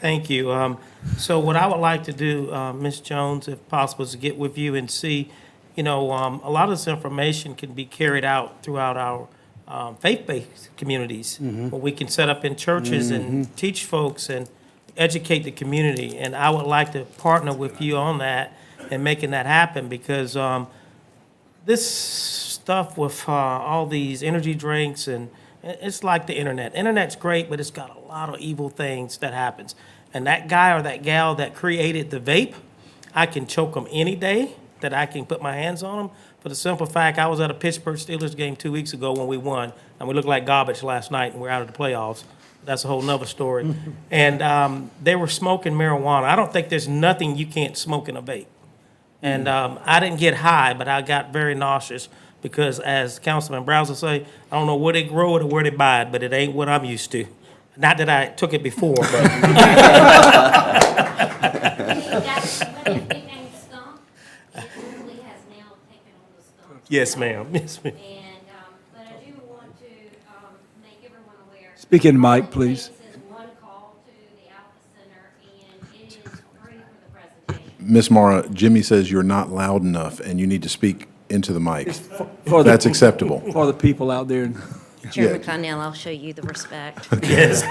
Thank you. So what I would like to do, Ms. Jones, if possible, is to get with you and see, a lot of this information can be carried out throughout our faith-based communities, where we can set up in churches and teach folks and educate the community. And I would like to partner with you on that and making that happen, because this stuff with all these energy drinks, and it's like the internet. Internet's great, but it's got a lot of evil things that happens. And that guy or that gal that created the vape, I can choke them any day that I can put my hands on them. For the simple fact, I was at a Pittsburgh Steelers game 2 weeks ago when we won, and we looked like garbage last night, and we're out of the playoffs. That's a whole nother story. And they were smoking marijuana. I don't think there's nothing you can't smoke in a vape. And I didn't get high, but I got very nauseous because, as Councilman Browser say, I don't know where they grow it or where they buy it, but it ain't what I'm used to. Not that I took it before, but. Yes, ma'am. Yes, ma'am. And, but I do want to make everyone aware. Speak in the mic, please. All it takes is one call to the Alpha Center, and it is free for the presentation. Ms. Mara, Jimmy says you're not loud enough and you need to speak into the mic. For the- That's acceptable. For the people out there. Chairman Connell, I'll show you the respect. Yes.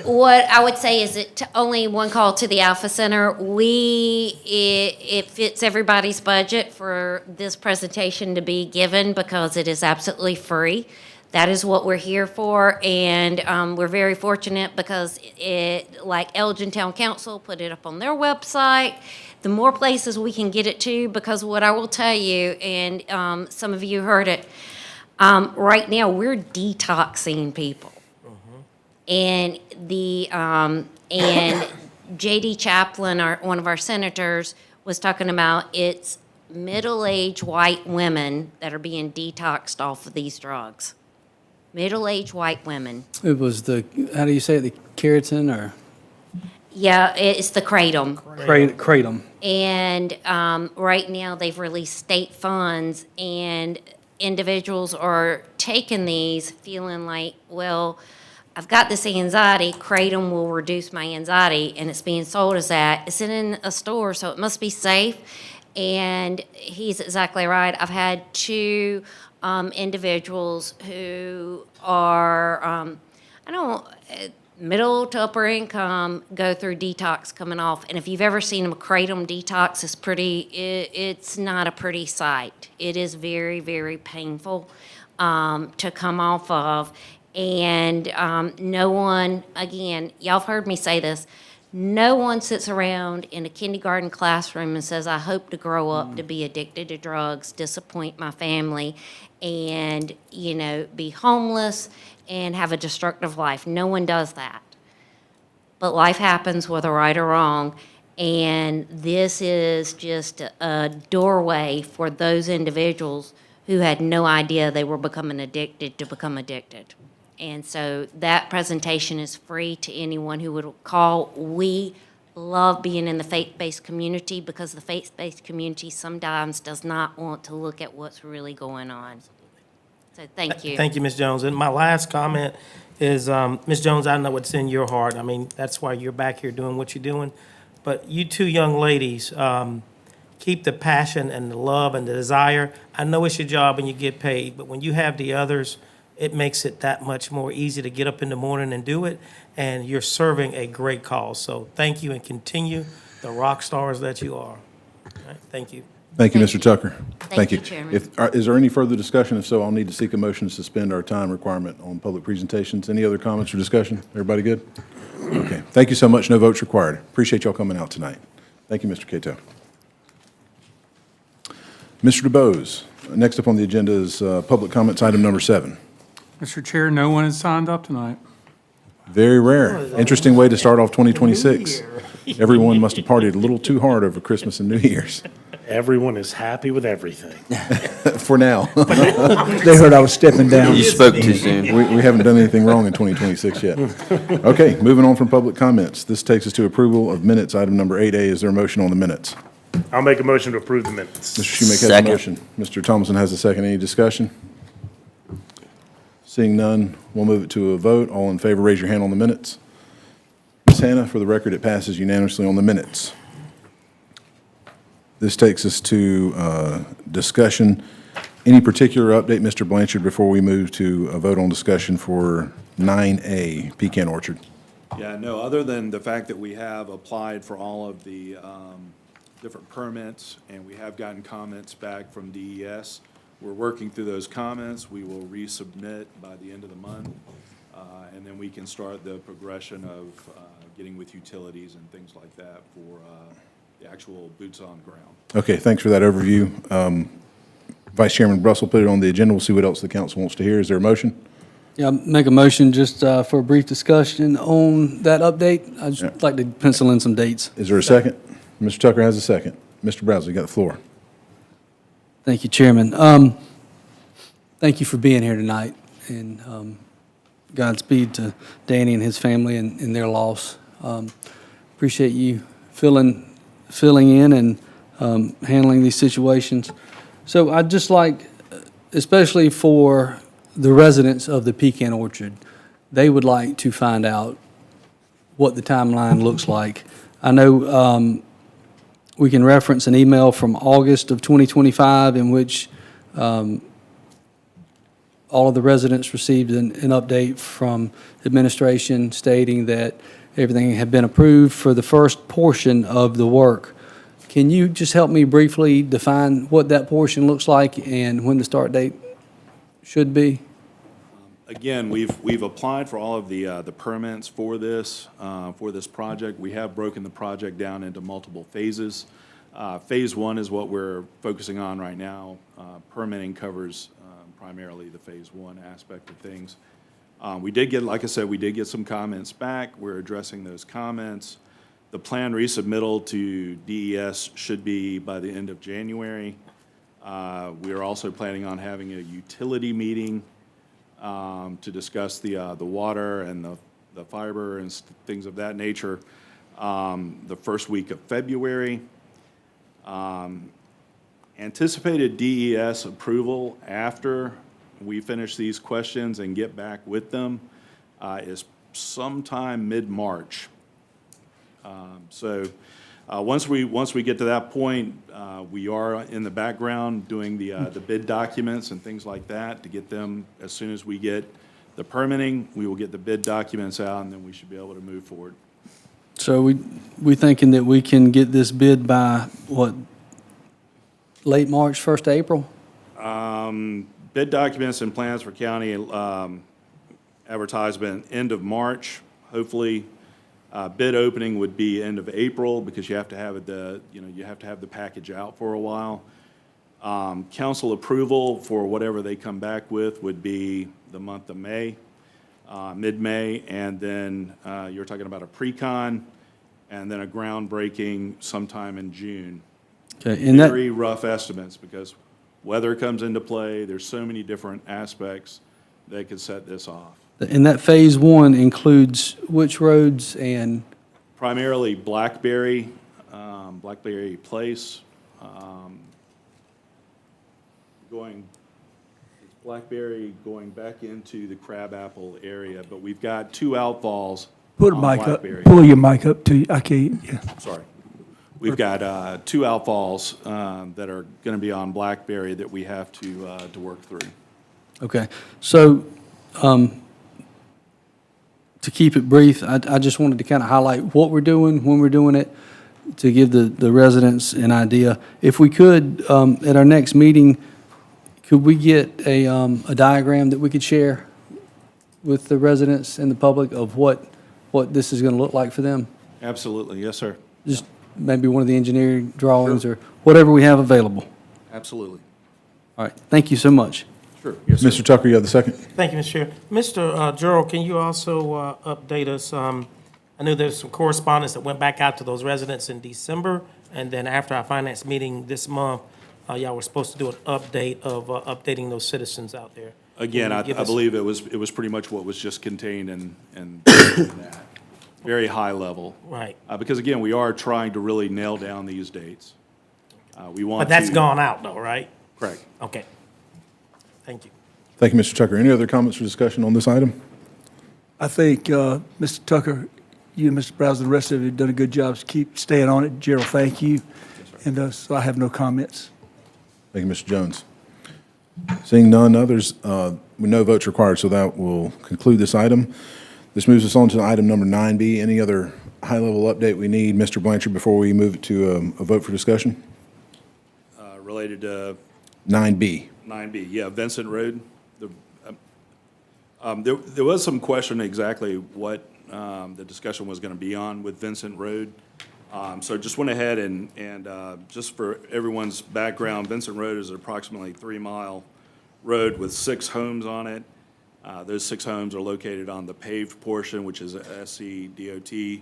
What I would say is that only one call to the Alpha Center. It fits everybody's budget for this presentation to be given because it is absolutely free. That is what we're here for, and we're very fortunate because like Elgin Town Council put it up on their website. The more places we can get it to, because what I will tell you, and some of you heard it, right now we're detoxing people. And and J.D. Chaplin, one of our senators, was talking about it's middle-aged white women that are being detoxed off of these drugs. Middle-aged white women. It was how do you say it, the keratin or? Yeah, it's the kratom. Kratom. And right now, they've released state funds, and individuals are taking these feeling like, well, I've got this anxiety, kratom will reduce my anxiety, and it's being sold as that. It's in a store, so it must be safe. And he's exactly right. I've had two individuals who are, middle to upper income, go through detox coming off. And if you've ever seen a kratom detox, it's not a pretty sight. It is very, very painful to come off of. And no one, again, y'all have heard me say this, no one sits around in a kindergarten classroom and says, I hope to grow up to be addicted to drugs, disappoint my family, and, be homeless and have a destructive life. No one does that. But life happens, whether right or wrong, and this is just a doorway for those individuals who had no idea they were becoming addicted to become addicted. And so that presentation is free to anyone who would call. We love being in the faith-based community because the faith-based community sometimes does not want to look at what's really going on. So thank you. Thank you, Ms. Jones. And my last comment is, Ms. Jones, I know what's in your heart. I mean, that's why you're back here doing what you're doing. But you two young ladies, keep the passion and the love and the desire. I know it's your job and you get paid, but when you have the others, it makes it that much more easy to get up in the morning and do it. And you're serving a great cause. So thank you and continue the rock stars that you are. All right, thank you. Thank you, Mr. Tucker. Thank you, Chairman. Is there any further discussion? If so, I'll need to seek a motion to suspend our time requirement on public presentations. Any other comments or discussion? Everybody good? Okay. Thank you so much. No votes required. Appreciate y'all coming out tonight. Thank you, Mr. Cato. Mr. DeBose, next up on the agenda is public comments, item number 7. Mr. Chair, no one has signed up tonight. Very rare. Interesting way to start off 2026. Everyone must have partied a little too hard over Christmas and New Year's. Everyone is happy with everything. For now. They heard I was stepping down. You spoke too soon. We haven't done anything wrong in 2026 yet. Okay, moving on from public comments. This takes us to approval of minutes, item number 8A. Is there a motion on the minutes? I'll make a motion to approve the minutes. Mr. Schumake has a Second. motion. Mr. Thomason has a second. Any discussion? Seeing none, we'll move it to a vote. All in favor, raise your hand on the minutes. Ms. Hannah, for the record, it passes unanimously on the minutes. This takes us to discussion. Any particular update, Mr. Blanchard, before we move to a vote on discussion for 9A, Pecan Orchard? Yeah, no, other than the fact that we have applied for all of the different permits, and we have gotten comments back from DES. We're working through those comments. We will resubmit by the end of the month, and then we can start the progression of getting with utilities and things like that for the actual boots on the ground. Okay, thanks for that overview. Vice Chairman Russell put it on the agenda. We'll see what else the council wants to hear. Is there a motion? Yeah, make a motion just for a brief discussion on that update. I'd just like to pencil in some dates. Is there a second? Mr. Tucker has a second. Mr. Bradley, you got the floor. Thank you, Chairman. Thank you for being here tonight, and Godspeed to Danny and his family and their loss. Appreciate you filling in and handling these situations. So I'd just like, especially for the residents of the Pecan Orchard, they would like to find out what the timeline looks like. I know we can reference an email from August of 2025 in which all of the residents received an update from administration stating that everything had been approved for the first portion of the work. Can you just help me briefly define what that portion looks like and when the start date should be? Again, we've applied for all of the permits for this project. We have broken the project down into multiple phases. Phase 1 is what we're focusing on right now. Permitting covers primarily the Phase 1 aspect of things. We did get, like I said, we did get some comments back. We're addressing those comments. The plan resubmittal to DES should be by the end of January. We are also planning on having a utility meeting to discuss the water and the fiber and things of that nature the first week of February. Anticipated DES approval after we finish these questions and get back with them is sometime mid-March. So once we get to that point, we are in the background doing the bid documents and things like that to get them. As soon as we get the permitting, we will get the bid documents out, and then we should be able to move forward. So we thinking that we can get this bid by, what, late March, 1st of April? Bid documents and plans for county advertisement end of March, hopefully. Bid opening would be end of April because you have to have you have to have the package out for a while. Council approval for whatever they come back with would be the month of May, mid-May, and then you're talking about a pre-con and then a groundbreaking sometime in June. Okay, and that, Very rough estimates because weather comes into play. There's so many different aspects that could set this off. and that phase one includes which roads and, Primarily Blackberry, Blackberry Place, it's Blackberry going back into the Crabapple area, but we've got two outfalls Put a on mic up, Blackberry. pull your mic up to, I can't, yeah. Sorry. We've got two outfalls that are going to be on Blackberry that we have to work through. okay. So, to keep it brief, I just wanted to kind of highlight what we're doing, when we're doing it, to give the residents an idea. If we could, at our next meeting, could we get a diagram that we could share with the residents and the public of what this is going to look like for them? Absolutely, yes, sir. Just maybe one of the engineering drawings or whatever we have available. Absolutely. All right, thank you so much. Sure. Yes, sir. Mr. Tucker, you have the second? Thank you, Mr. Chair. Mr. Gerald, can you also update us? I know there's some correspondence that went back out to those residents in December, and then after our finance meeting this month, y'all were supposed to do an update of updating those citizens out there. Again, Can I you give us- believe it was pretty much what was just contained in that. Very high level. Right. Because again, we are trying to really nail down these dates. We want But that's to- gone out though, right? Correct. Okay. Thank you. Thank you, Mr. Tucker. Any other comments or discussion on this item? I think, Mr. Tucker, you and Mr. Browse and the rest of you have done a good job. Keep staying on it. Gerald, thank you. And so I have no comments. Thank you, Mr. Jones. Seeing none others, with no votes required, so that will conclude this item. This moves us on to item number 9B. Any other high-level update we need, Mr. Blanchard, before we move it to a vote for discussion? Related to 9B. 9B, yeah, Vincent Road. There was some question exactly what the discussion was going to be on with Vincent Road. So just went ahead and just for everyone's background, Vincent Road is an approximately 3-mile road with 6 homes on it. Those 6 homes are located on the paved portion, which is a SCDOT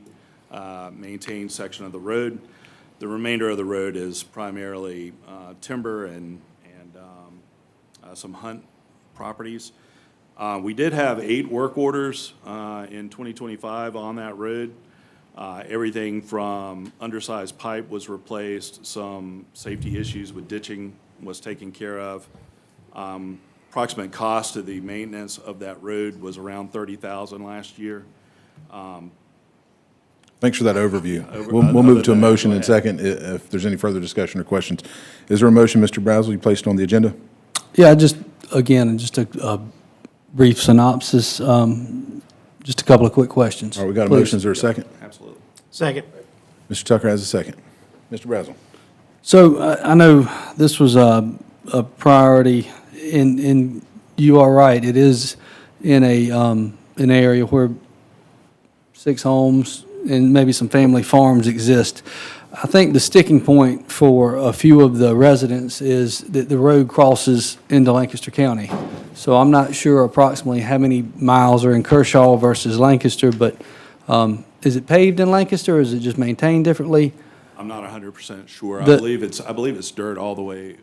maintained section of the road. The remainder of the road is primarily timber and some hunt properties. We did have 8 work orders in 2025 on that road. Everything from undersized pipe was replaced, some safety issues with ditching was taken care of. Approximate cost of the maintenance of that road was around $30,000 last year. Thanks for that overview. We'll move to a motion in second if there's any further discussion or questions. Is there a motion, Mr. Brazel, you placed on the agenda? Yeah, just a brief synopsis, just a couple of quick questions. All right, we got a Please. motion. Is there a second? Absolutely. Second. Mr. Tucker has a second. Mr. Brazel. So I know this was a priority, and you are right. It is in an area where 6 homes and maybe some family farms exist. I think the sticking point for a few of the residents is that the road crosses into Lancaster County. So I'm not sure approximately how many miles are in Kershaw versus Lancaster, but is it paved in Lancaster, or is it just maintained differently? I'm not 100% sure. I The- believe it's dirt all the way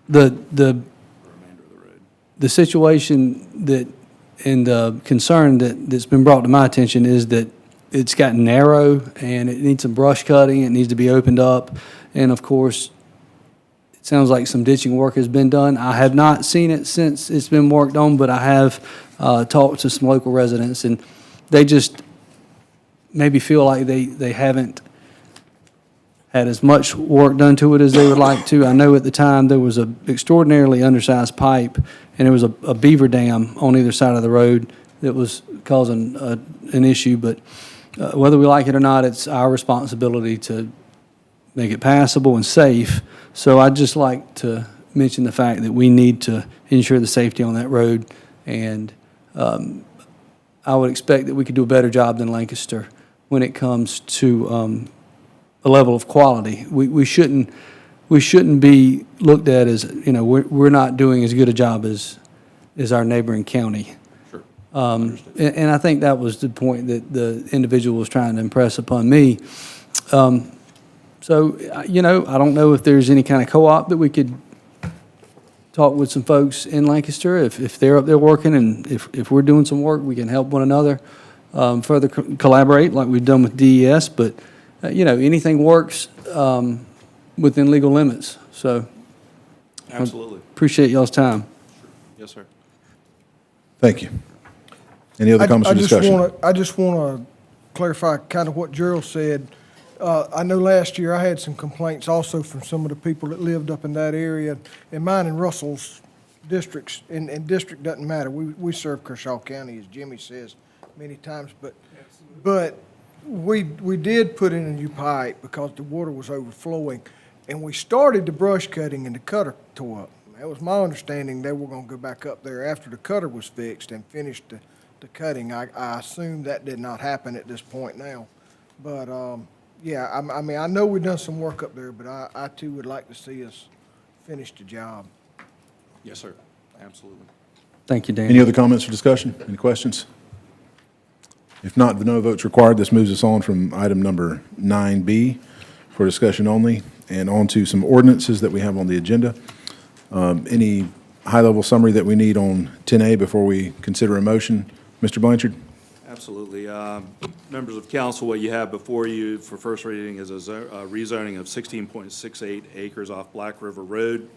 The the remainder of the road. the situation that, and the concern that's been brought to my attention is that it's gotten narrow and it needs some brush cutting, it needs to be opened up, and of course, it sounds like some ditching work has been done. I have not seen it since it's been worked on, but I have talked to some local residents, and they just maybe feel like they haven't had as much work done to it as they would like to. I know at the time there was an extraordinarily undersized pipe, and there was a beaver dam on either side of the road that was causing an issue, but whether we like it or not, it's our responsibility to make it passable and safe. So I'd just like to mention the fact that we need to ensure the safety on that road, and I would expect that we could do a better job than Lancaster when it comes to a level of quality. We shouldn't be looked at as, we're not doing as good a job as our neighboring county. Sure. And I think that was the point that the individual was trying to impress upon me. So, I don't know if there's any kind of co-op that we could talk with some folks in Lancaster. If they're up there working and if we're doing some work, we can help one another further collaborate like we've done with DES. But, anything works within legal limits. So Absolutely. appreciate y'all's time. Yes, sir. Thank you. Any other comments or discussion? I just want to clarify kind of what Gerald said. I know last year I had some complaints also from some of the people that lived up in that area, and mine and Russell's districts, and district doesn't matter. We serve Kershaw County, as Jimmy says many times, but we did put in a new pipe because the water was overflowing, and we started the brush cutting and the cutter tore up. That was my understanding. They were going to go back up there after the cutter was fixed and finish the cutting. I assume that did not happen at this point now. But, yeah, I mean, I know we've done some work up there, but I too would like to see us finish the job. Yes, sir. Absolutely. Thank you, Dan. Any other comments or discussion? Any questions? If not, the no vote's required. This moves us on from item number 9B for discussion only, and on to some ordinances that we have on the agenda. Any high-level summary that we need on 10A before we consider a motion? Mr. Blanchard? Absolutely. Members of council, what you have before you for first reading is a rezoning of 16.68 acres off Black River Road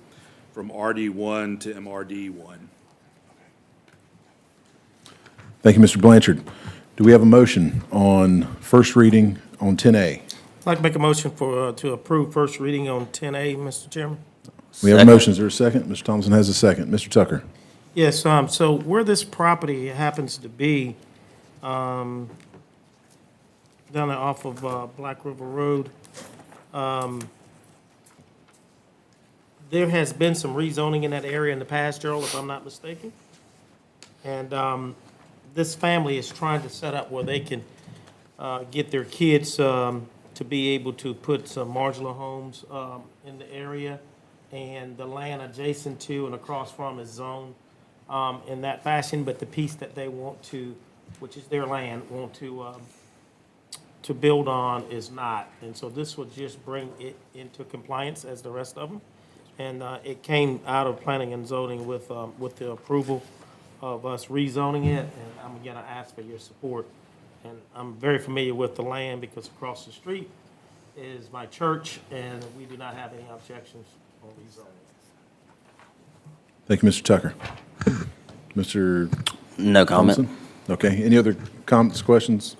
from RD1 to MRD1. Thank you, Mr. Blanchard. Do we have a motion on first reading on 10A? I'd like to make a motion to approve first reading on 10A, Mr. Chairman. We have a Second. motion. Is there a second? Mr. Thompson has a second. Mr. Tucker? Yes, so where this property happens to be, down there off of Black River Road, there has been some rezoning in that area in the past, Gerald, if I'm not mistaken. And this family is trying to set up where they can get their kids to be able to put some modular homes in the area, and the land adjacent to and across from is zoned in that fashion, but the piece that they want to, which is their land, want to build on is not. And so this would just bring it into compliance as the rest of them. And it came out of planning and zoning with the approval of us rezoning it, and I'm gonna ask for your support. And I'm very familiar with the land because across the street is my church, and we do not have any objections on rezoning. Thank you, Mr. Tucker. Mr. No comment. Thompson? Okay. Any other comments, questions?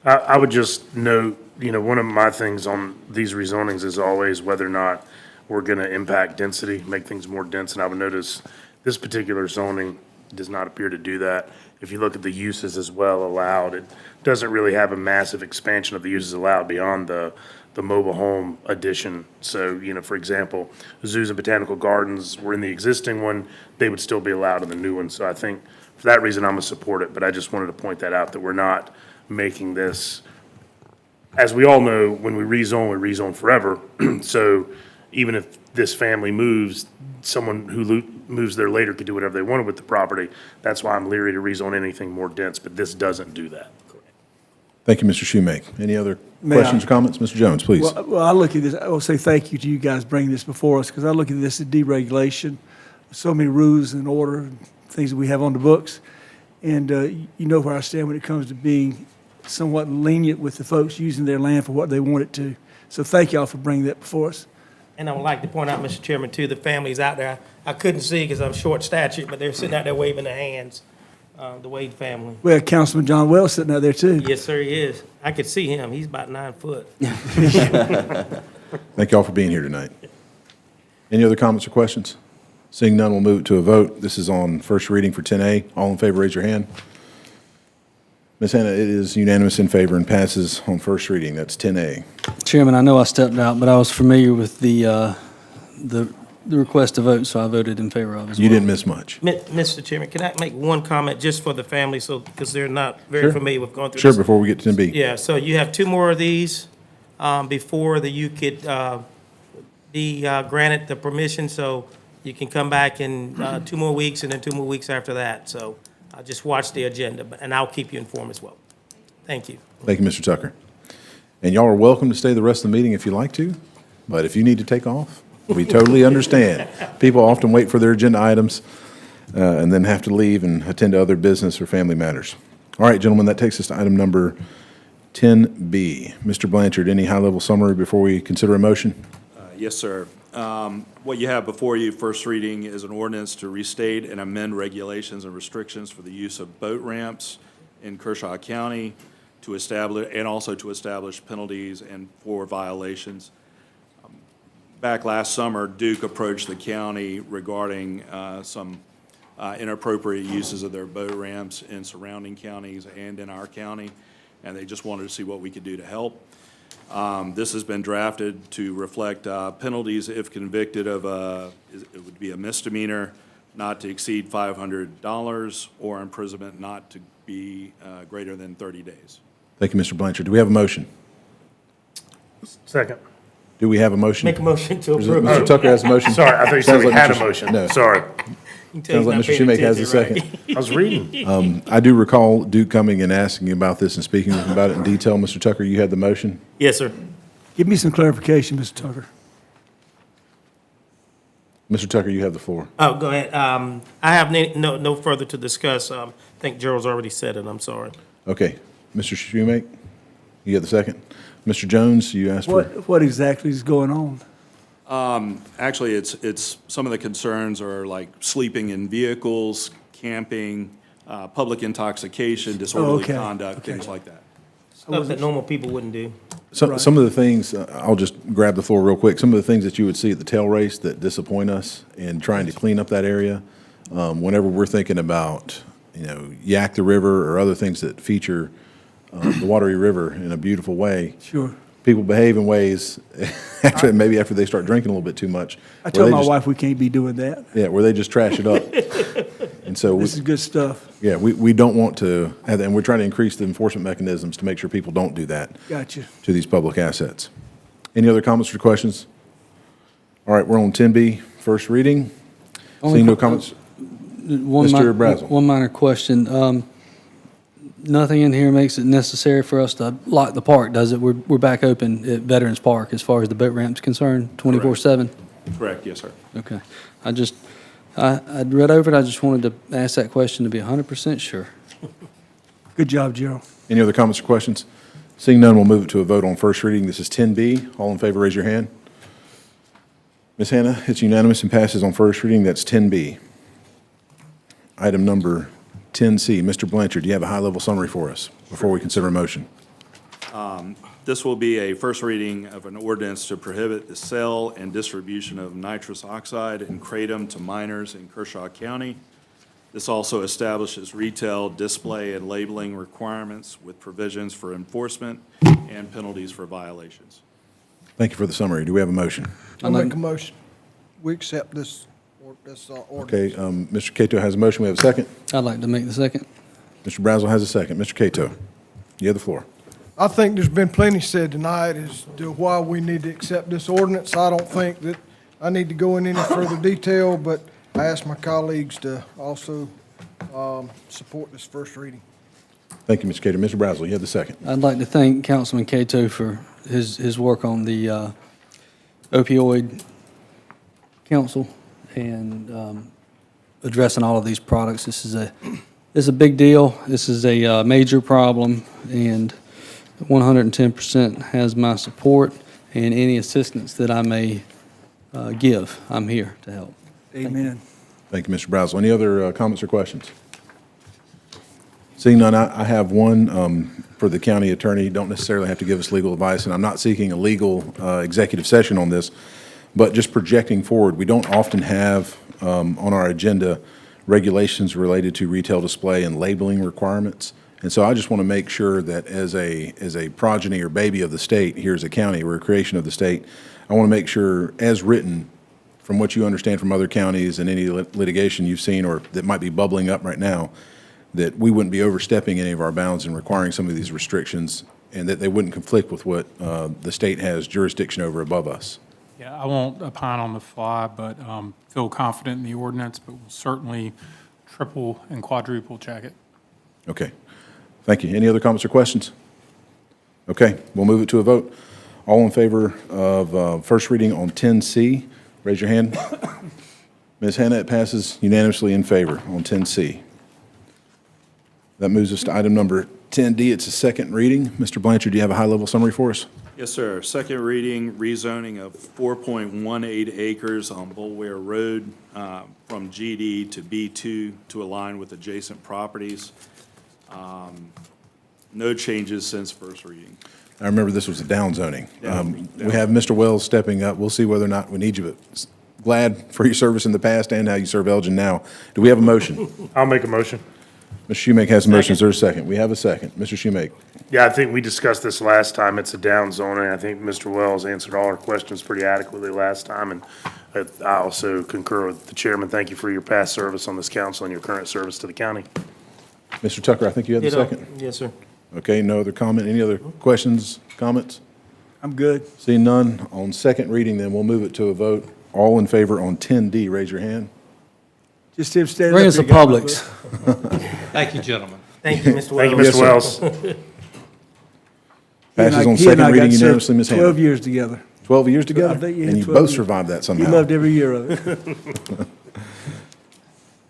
I would just note, one of my things on these rezonings is always whether or not we're going to impact density, make things more dense. And I would notice this particular zoning does not appear to do that. If you look at the uses as well allowed, it doesn't really have a massive expansion of the uses allowed beyond the mobile home addition. So, for example, zoos and botanical gardens were in the existing one, they would still be allowed in the new one. So I think for that reason, I'm going to support it. But I just wanted to point that out, that we're not making this, as we all know, when we rezone forever. So even if this family moves, someone who moves there later could do whatever they wanted with the property. That's why I'm leery to rezone anything more dense, but this doesn't do that. Thank you, Mr. Shoemake. Any other May I- questions or comments? Mr. Jones, please. Well, I look at this, I will say thank you to you guys bringing this before us, because I look at this as deregulation, so many rules and order, things that we have on the books. And you know where I stand when it comes to being somewhat lenient with the folks using their land for what they want it to. So thank y'all for bringing that before us. And I would like to point out, Mr. Chairman, too, the families out there, I couldn't see because I'm short statured, but they're sitting out there waving their hands, the Wade family. We have Councilman John Wells sitting out there too. Yes, sir, he is. I could see him. He's about 9 foot. Thank you all for being here tonight. Any other comments or questions? Seeing none, we'll move to a vote. This is on first reading for 10A. All in favor, raise your hand. Ms. Hannah, it is unanimous in favor and passes on first reading. That's 10A. Chairman, I know I stepped out, but I was familiar with the the request to vote, so I voted in favor of it as well. You didn't miss much. Mr. Chairman, can I make one comment just for the family, so, because they're not very Sure. familiar with going through Sure, this? before we get to 10B. Yeah, so you have 2 more of these before you could be granted the permission, so you can come back in 2 more weeks and then 2 more weeks after that. So just watch the agenda, and I'll keep you informed as well. Thank you. Thank you, Mr. Tucker. And y'all are welcome to stay the rest of the meeting if you like to, but if you need to take off, we totally understand. People often wait for their agenda items and then have to leave and attend to other business or family matters. All right, gentlemen, that takes us to item number 10B. Mr. Blanchard, any high-level summary before we consider a motion? Yes, sir. What you have before you, first reading, is an ordinance to restate and amend regulations and restrictions for the use of boat ramps in Kershaw County to establish, and also to establish penalties and for violations. Back last summer, Duke approached the county regarding some inappropriate uses of their boat ramps in surrounding counties and in our county, and they just wanted to see what we could do to help. This has been drafted to reflect penalties if convicted of it would be a misdemeanor, not to exceed $500, or imprisonment not to be greater than 30 days. Thank you, Mr. Blanchard. Do we have a motion? Second. Do we have a motion? Make a motion to approve. Mr. Tucker has a motion. Sorry, I thought you said Sounds we like had a Mr. motion. No. Sorry, Sounds like Mr. Schumake has a second. I was reading. I do recall Duke coming and asking about this and speaking with him about it in detail. Mr. Tucker, you had the motion? Yes, sir. Give me some clarification, Mr. Tucker. Mr. Tucker, you have the floor. Oh, go ahead. I have no further to discuss. I think Gerald's already said it. I'm sorry. Okay. Mr. Schumake, you had the second. Mr. Jones, you asked for, What exactly is going on? Actually, it's, some of the concerns are like sleeping in vehicles, camping, public intoxication, disorderly okay, conduct, okay. things like that. Stuff that normal people wouldn't do. some of the things, I'll just grab the floor real quick. Some of the things that you would see at the tail race that disappoint us in trying to clean up that area, whenever we're thinking about, Yak the River or other things that feature the watery river in a beautiful way. Sure. People behave in ways, maybe after they start drinking a little bit too much. I where tell they my just- wife we can't be doing that. Yeah, where they just trash it up. And so, This is good stuff. yeah, we don't want to have that, and we're trying to increase the enforcement mechanisms to make sure people don't do that Gotcha. to these public assets. Any other comments or questions? All right, we're on 10B, first reading. Seeing no comments? Mr. Brazel. One minor question. Nothing in here makes it necessary for us to lock the park, does it? We're back open at Veterans Park as far as the boat ramp's concerned, 24/7? Correct, yes, sir. Okay. I'd read over it, I just wanted to ask that question to be 100% sure. Good job, Gerald. Any other comments or questions? Seeing none, we'll move it to a vote on first reading. This is 10B. All in favor, raise your hand. Ms. Hannah, it's unanimous and passes on first reading. That's 10B. Item number 10C. Mr. Blanchard, do you have a high-level summary for us before we consider a motion? This will be a first reading of an ordinance to prohibit the sale and distribution of nitrous oxide and kratom to minors in Kershaw County. This also establishes retail, display, and labeling requirements with provisions for enforcement and penalties for violations. Thank you for the summary. Do we have a motion? I'll make a motion. We accept this ordinance. Okay, Mr. Cato has a motion. We have a second. I'd like to make the second. Mr. Brazel has a second. Mr. Cato, you have the floor. I think there's been plenty said tonight as to why we need to accept this ordinance. I don't think that I need to go in any further detail, but I ask my colleagues to also support this first reading. Thank you, Mr. Cato. Mr. Brazel, you have the second. I'd like to thank Councilman Cato for his work on the opioid council and addressing all of these products. This is a big deal. This is a major problem, and 110% has my support, and any assistance that I may give, I'm here to help. Amen. Thank you, Mr. Brazel. Any other comments or questions? Seeing none, I have one for the county attorney. You don't necessarily have to give us legal advice, and I'm not seeking a legal executive session on this, but just projecting forward, we don't often have on our agenda regulations related to retail display and labeling requirements. And so I just want to make sure that as a progeny or baby of the state, here as a county, we're a creation of the state, I want to make sure, as written, from what you understand from other counties and any litigation you've seen or that might be bubbling up right now, that we wouldn't be overstepping any of our bounds and requiring some of these restrictions, and that they wouldn't conflict with what the state has jurisdiction over above us? Yeah, I won't opine on the fly, but feel confident in the ordinance, but will certainly triple and quadruple check it. Okay. Thank you. Any other comments or questions? Okay, we'll move it to a vote. All in favor of first reading on 10C, raise your hand. Ms. Hannah, it passes unanimously in favor on 10C. That moves us to item number 10D. It's a second reading. Mr. Blanchard, do you have a high-level summary for us? Yes, sir. Second reading, rezoning of 4.18 acres on Bulware Road from GD to B2 to align with adjacent properties. No changes since first reading. I remember this was a downzoning. We have Mr. Wells stepping up. We'll see whether or not we need you, but glad for your service in the past and how you serve Elgin now. Do we have a motion? I'll make a motion. Mr. Schumake has a motion. Is there a second? We have a second. Mr. Schumake. Yeah, I think we discussed this last time. It's a down zoning. I think Mr. Wells answered all our questions pretty adequately last time, and I also concur with the chairman. Thank you for your past service on this council and your current service to the county. Mr. Tucker, I think you had the second. Yes, sir. Okay, no other comment? Any other questions, comments? I'm good. Seeing none, on second reading, then we'll move it to a vote. All in favor on 10D, raise your hand. Just him standing Bring up us here, a got my Publix. foot. Thank you, gentlemen. Thank you, Mr. Thank you, Wells. Mr. Wells. Passes on He and second I reading got unanimously, Ms. served 12 Hannah. years together. 12 years together? I bet you And had you 12 both years. survived that He somehow. loved every year of it.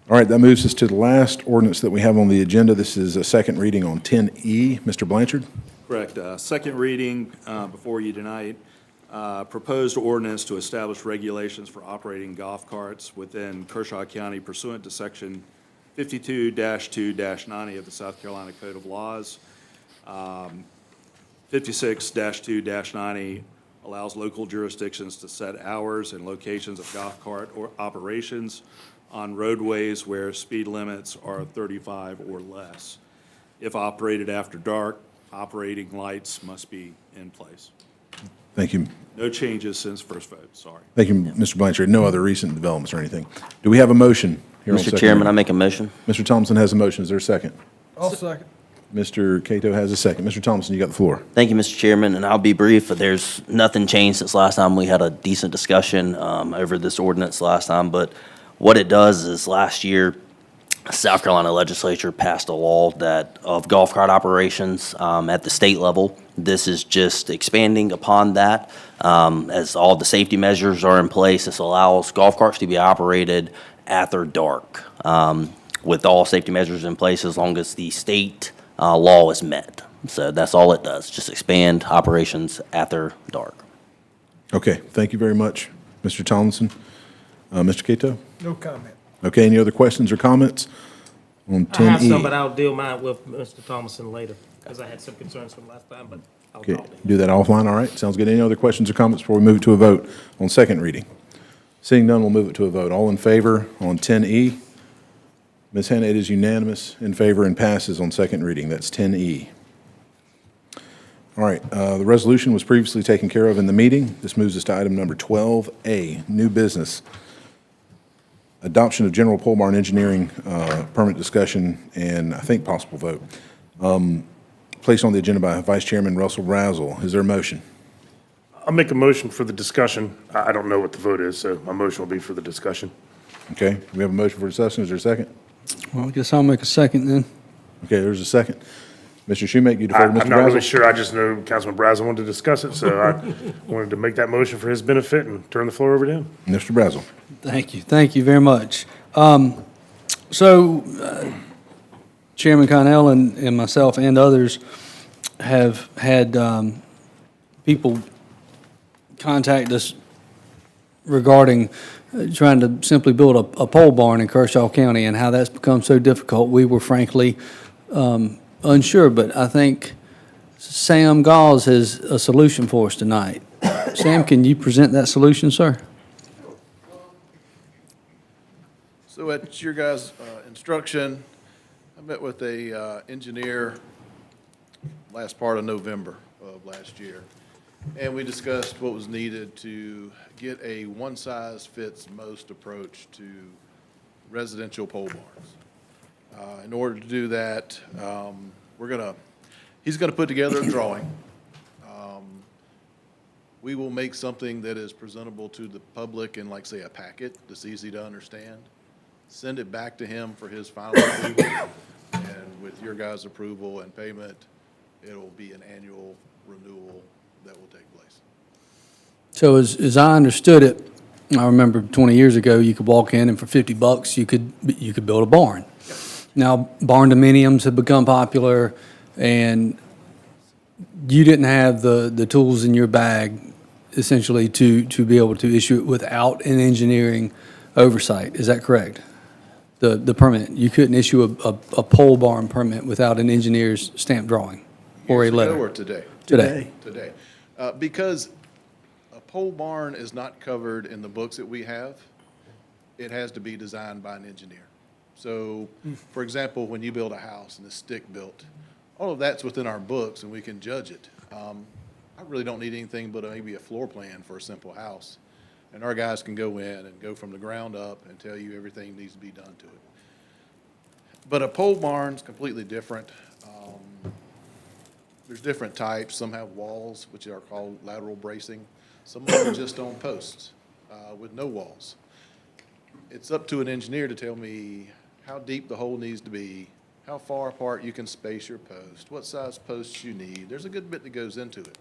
All right, that moves us to the last ordinance that we have on the agenda. This is a second reading on 10E. Mr. Blanchard? Correct. Second reading before you tonight. Proposed ordinance to establish regulations for operating golf carts within Kershaw County pursuant to Section 52-2-90 of the South Carolina Code of Laws. 56-2-90 allows local jurisdictions to set hours and locations of golf cart or operations on roadways where speed limits are 35 or less. If operated after dark, operating lights must be in place. Thank you. No changes since first vote, sorry. Thank you, Mr. Blanchard. No other recent developments or anything. Do we have a motion here on Mr. second Chairman, I reading? make a motion. Mr. Thompson has a motion. Is there a second? I'll second. Mr. Cato has a second. Mr. Thompson, you got the floor. Thank you, Mr. Chairman, and I'll be brief. There's nothing changed since last time. We had a decent discussion over this ordinance last time, but what it does is last year, South Carolina legislature passed a law that of golf cart operations at the state level. This is just expanding upon that. As all the safety measures are in place, this allows golf carts to be operated after dark with all safety measures in place as long as the state law is met. So that's all it does, just expand operations after dark. Okay, thank you very much, Mr. Tomlinson. Mr. Cato? No comment. Okay, any other questions or comments on 10E? I have some, but I'll deal mine with Mr. Thomason later, because I had some concerns from last time, but I'll Okay, talk to him. do that offline, all right? Sounds good. Any other questions or comments before we move it to a vote on second reading? Seeing none, we'll move it to a vote. All in favor on 10E? Ms. Hannah, it is unanimous in favor and passes on second reading. That's 10E. All right, the resolution was previously taken care of in the meeting. This moves us to item number 12A, new business. Adoption of general pole barn engineering permit discussion and I think possible vote. Placed on the agenda by Vice Chairman Russell Brazel. Is there a motion? I'll make a motion for the discussion. I don't know what the vote is, so my motion will be for the discussion. Okay, we have a motion for discussion. Is there a second? Well, I guess I'll make a second then. Okay, there's a second. Mr. Schumake, you defer to Mr. I'm not really Brazel? sure. I just know Councilman Brazel wanted to discuss it, so I wanted to make that motion for his benefit and turn the floor over to him. Mr. Brazel. Thank you very much. Chairman Connell and myself and others have had people contact us regarding trying to simply build a pole barn in Kershaw County and how that's become so difficult. We were frankly unsure, but I think Sam Gauls has a solution for us tonight. Sam, can you present that solution, sir? So at your guys' instruction, I met with a engineer last part of November of last year. And we discussed what was needed to get a one-size-fits-most approach to residential pole barns. In order to do that, he's gonna put together a drawing. We will make something that is presentable to the public in, like, say, a packet that's easy to understand. Send it back to him for his final approval, and with your guys' approval and payment, it'll be an annual renewal that will take place. So as I understood it, I remember 20 years ago, you could walk in and for $50, you could build a barn. Now, barn dominiums have become popular, and you didn't have the tools in your bag essentially to be able to issue it without an engineering oversight. Is that correct? The permit, you couldn't issue a pole barn permit without an engineer's stamp drawing or a Years ago letter? or today? Today. Today. Because a pole barn is not covered in the books that we have, it has to be designed by an engineer. So, for example, when you build a house and it's stick-built, all of that's within our books and we can judge it. I really don't need anything but maybe a floor plan for a simple house. And our guys can go in and go from the ground up and tell you everything needs to be done to it. But a pole barn's completely different. There's different types. Some have walls, which are called lateral bracing. Some of them are just on posts with no walls. It's up to an engineer to tell me how deep the hole needs to be, how far apart you can space your post, what size posts you need. There's a good bit that goes into it.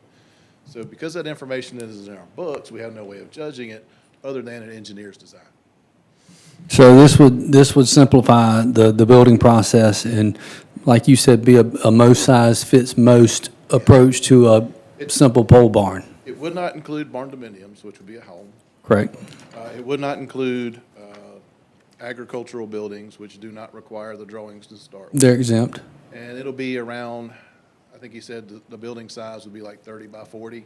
So because that information is in our books, we have no way of judging it other than an engineer's design. So this would simplify the building process and, like you said, be a most size fits most approach to a simple pole barn, It would not include barn dominiums, which would be a home. correct? It would not include agricultural buildings, which do not require the drawings to start with. They're exempt. And it'll be around, I think he said the building size would be like 30 by 40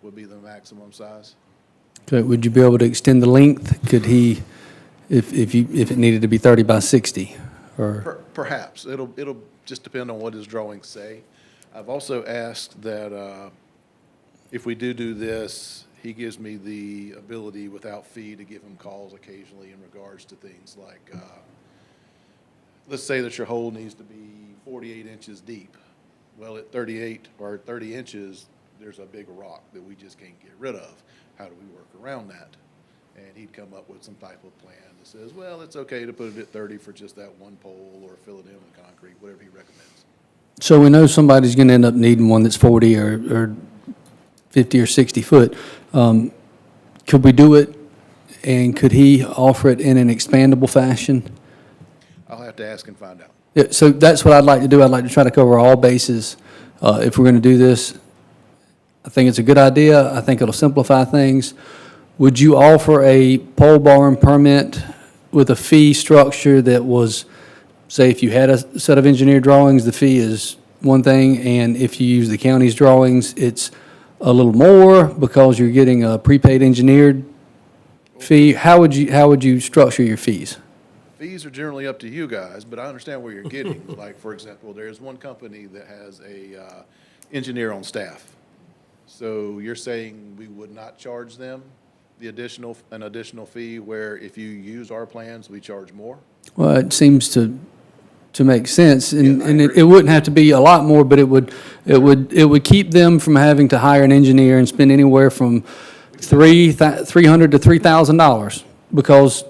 would be the maximum size. Okay, would you be able to extend the length? Could he, if it needed to be 30 by 60, or? Perhaps. It'll just depend on what his drawings say. I've also asked that if we do this, he gives me the ability without fee to give him calls occasionally in regards to things like, let's say that your hole needs to be 48 inches deep. Well, at 38 or 30 inches, there's a big rock that we just can't get rid of. How do we work around that? And he'd come up with some type of plan that says, well, it's okay to put it at 30 for just that one pole or fill it in with concrete, whatever he recommends. So we know somebody's going to end up needing one that's 40 or 50 or 60 foot. Could we do it, and could he offer it in an expandable fashion? I'll have to ask and find out. Yeah, so that's what I'd like to do. I'd like to try to cover all bases if we're going to do this. I think it's a good idea. I think it'll simplify things. Would you offer a pole barn permit with a fee structure that was, say, if you had a set of engineered drawings, the fee is one thing, and if you use the county's drawings, it's a little more because you're getting a prepaid engineered fee? How would you structure your fees? Fees are generally up to you guys, but I understand where you're getting. Like, for example, there's one company that has a engineer on staff. So you're saying we would not charge them an additional fee, where if you use our plans, we charge more? Well, it seems to make sense, and, Yeah, I and it agree. wouldn't have to be a lot more, but it would keep them from having to hire an engineer and spend anywhere from $300 to $3,000, because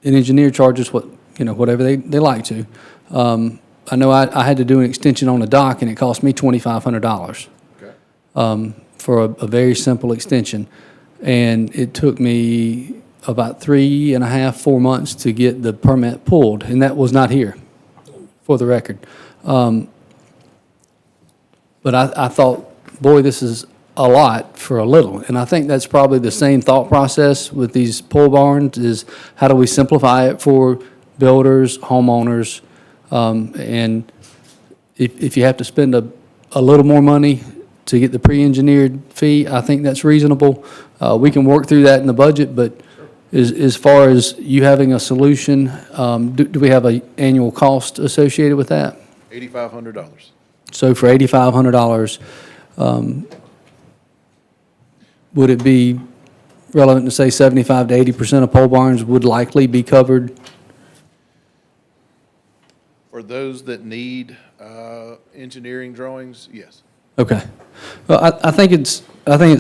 an engineer charges whatever they like to. I know I had to do an extension on a dock, and it cost me $2,500 Okay. for a very simple extension. And it took me about 3.5, 4 months to get the permit pulled, and that was not here, for the record. But I thought, boy, this is a lot for a little. And I think that's probably the same thought process with these pole barns, is how do we simplify it for builders, homeowners? And if you have to spend a little more money to get the pre-engineered fee, I think that's reasonable. We can work through that in the budget, but as far as you having a solution, do we have an annual cost associated with that? $8,500. So for $8,500, would it be relevant to say 75 to 80% of pole barns would likely be covered? For those that need engineering drawings, yes. Okay. Well, I think it's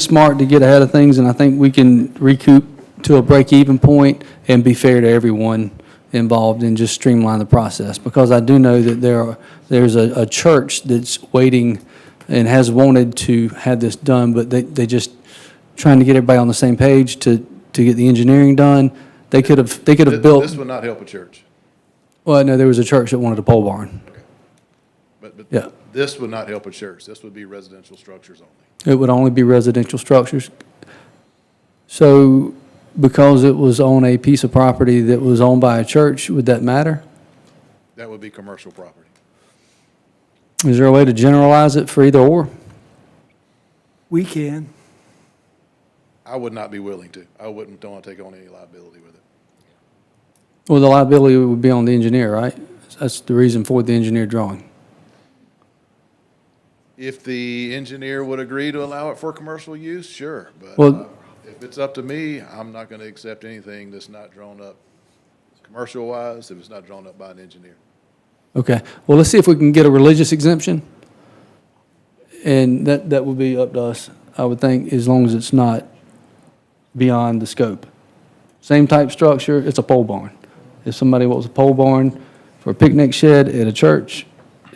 smart to get ahead of things, and I think we can recoup to a break-even point and be fair to everyone involved and just streamline the process. Because I do know that there's a church that's waiting and has wanted to have this done, but they just trying to get everybody on the same page to get the engineering done. They could have built. This would not help a church. Well, no, there was a church that wanted a pole barn. But Yeah. this would not help a church. This would be residential structures only. It would only be residential structures. So because it was on a piece of property that was owned by a church, would that matter? That would be commercial property. Is there a way to generalize it for either or? We can. I would not be willing to. I wouldn't want to take on any liability with it. Well, the liability would be on the engineer, right? That's the reason for the engineer drawing. If the engineer would agree to allow it for commercial use, sure. But Well- if it's up to me, I'm not going to accept anything that's not drawn up commercial-wise, if it's not drawn up by an engineer. Okay. Well, let's see if we can get a religious exemption. And that would be up to us, I would think, as long as it's not beyond the scope. Same type structure, it's a pole barn. If somebody wants a pole barn for a picnic shed at a church,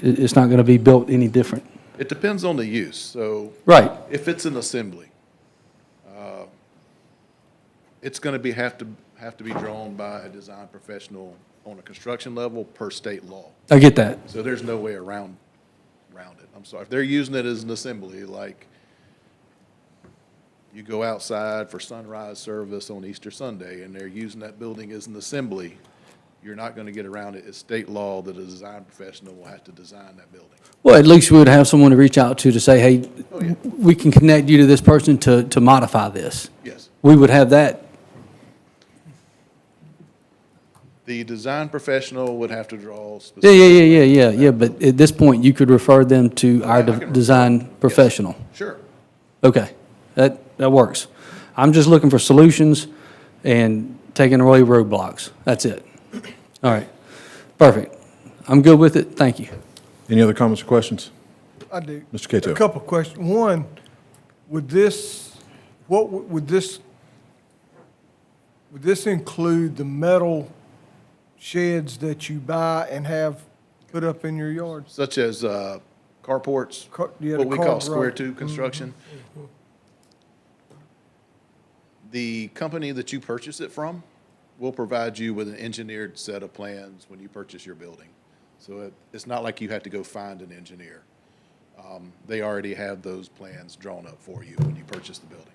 it's not going to be built any different. It depends on the use, so. Right. If it's an assembly, it's going to have to be drawn by a design professional on a construction level per state law. I get that. So there's no way around it. I'm sorry. If they're using it as an assembly, like you go outside for sunrise service on Easter Sunday and they're using that building as an assembly, you're not going to get around it. It's state law that a design professional will have to design that building. Well, at least we would have someone to reach out to say, hey, Oh, yeah. we can connect you to this person to modify this. Yes. We would have that. The design professional would have to draw specific. Yeah, but at this point, you could refer them to our I can refer design them. Yes. professional. Sure. Okay, that works. I'm just looking for solutions and taking away roadblocks. That's it. All right, perfect. I'm good with it. Thank you. Any other comments or questions? I do. Mr. Cato. A couple of questions. One, would this include the metal sheds that you buy and have put up in your yard? Such as carports, Yeah, what the we car call garage. square tube construction. The company that you purchase it from will provide you with an engineered set of plans when you purchase your building. So it's not like you have to go find an engineer. They already have those plans drawn up for you when you purchase the building.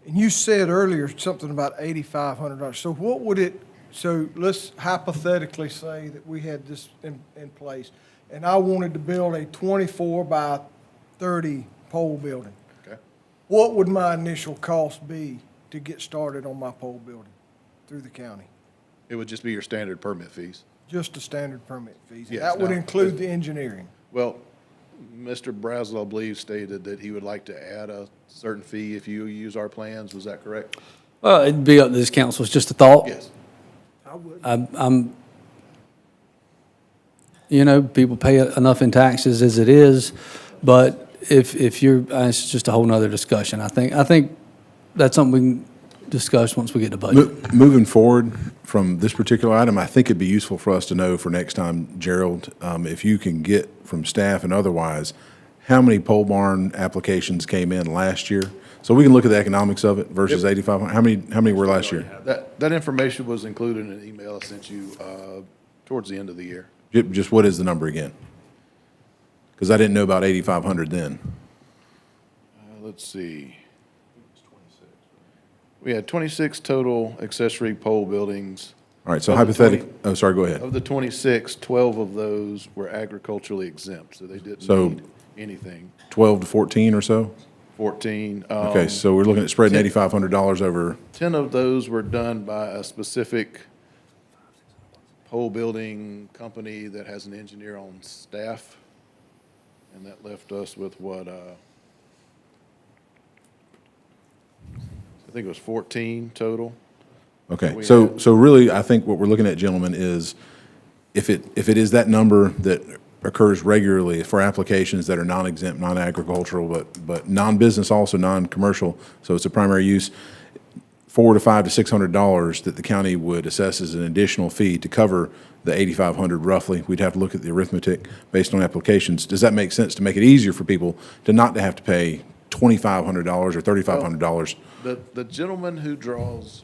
And you said earlier something about $8,500. So what would it, so let's hypothetically say that we had this in place, and I wanted to build a 24 by 30 pole building. Okay? What would my initial cost be to get started on my pole building through the county? It would just be your standard permit fees. Just the standard permit fees? And Yes, that would now- include the engineering? Well, Mr. Brazel, I believe, stated that he would like to add a certain fee if you use our plans. Was that correct? Well, it'd be up to this council. It's just a thought. Yes. I'm, people pay enough in taxes as it is, but if you're, it's just a whole nother discussion. I think that's something we can discuss once we get to budget. Moving forward from this particular item, I think it'd be useful for us to know for next time, Gerald, if you can get from staff and otherwise, how many pole barn applications came in last year? So we can look at the economics of it versus 8,500. How many were last year? That information was included in an email I sent you towards the end of the year. Just what is the number again? Because I didn't know about 8,500 then. Let's see. We had 26 total accessory pole buildings. All right, so Of the hypothetically, 20 oh, sorry, go ahead. Of the 26, 12 of those were agriculturally exempt, so they didn't So- need anything. 12 to 14 or so? 14. Okay, so we're looking at spreading 10 $8,500 over, 10 of those were done by a specific pole building company that has an engineer on staff. And that left us with what, think it was 14 total. Okay, We so, had- so really, I think what we're looking at, gentlemen, is if it is that number that occurs regularly for applications that are non-exempt, non-agricultural, but non-business also, non-commercial, so it's a primary use, $400 to $500 to $600 that the county would assess as an additional fee to cover the 8,500 roughly. We'd have to look at the arithmetic based on applications. Does that make sense to make it easier for people to not to have to pay $2,500 or $3,500? The gentleman who draws,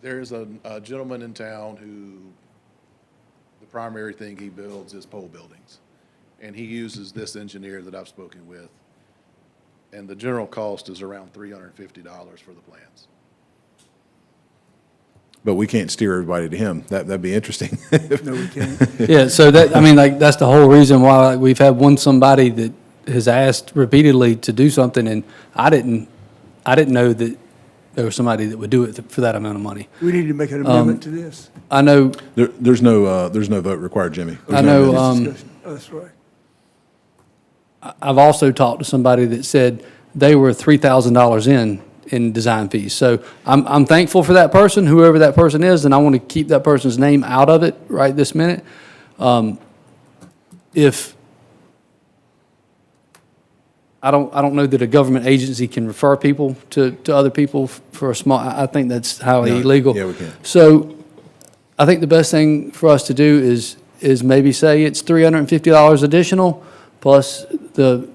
there's a gentleman in town who, the primary thing he builds is pole buildings. And he uses this engineer that I've spoken with. And the general cost is around $350 for the plans. But we can't steer everybody to him. That'd be interesting. No, we can't. Yeah, so that, I mean, like, that's the whole reason why like, we've had somebody that has asked repeatedly to do something, and I didn't know that there was somebody that would do it for that amount of money. We need to make an amendment to this. I know, There's no vote required, Jimmy. I know, Discussion. Oh, that's right. I've also talked to somebody that said they were $3,000 in design fees. So I'm thankful for that person, whoever that person is, and I want to keep that person's name out of it right this minute. If I don't know that a government agency can refer people to other people for a small, I think that's highly No, illegal. yeah, we can't. So I think the best thing for us to do is maybe say it's $350 additional plus the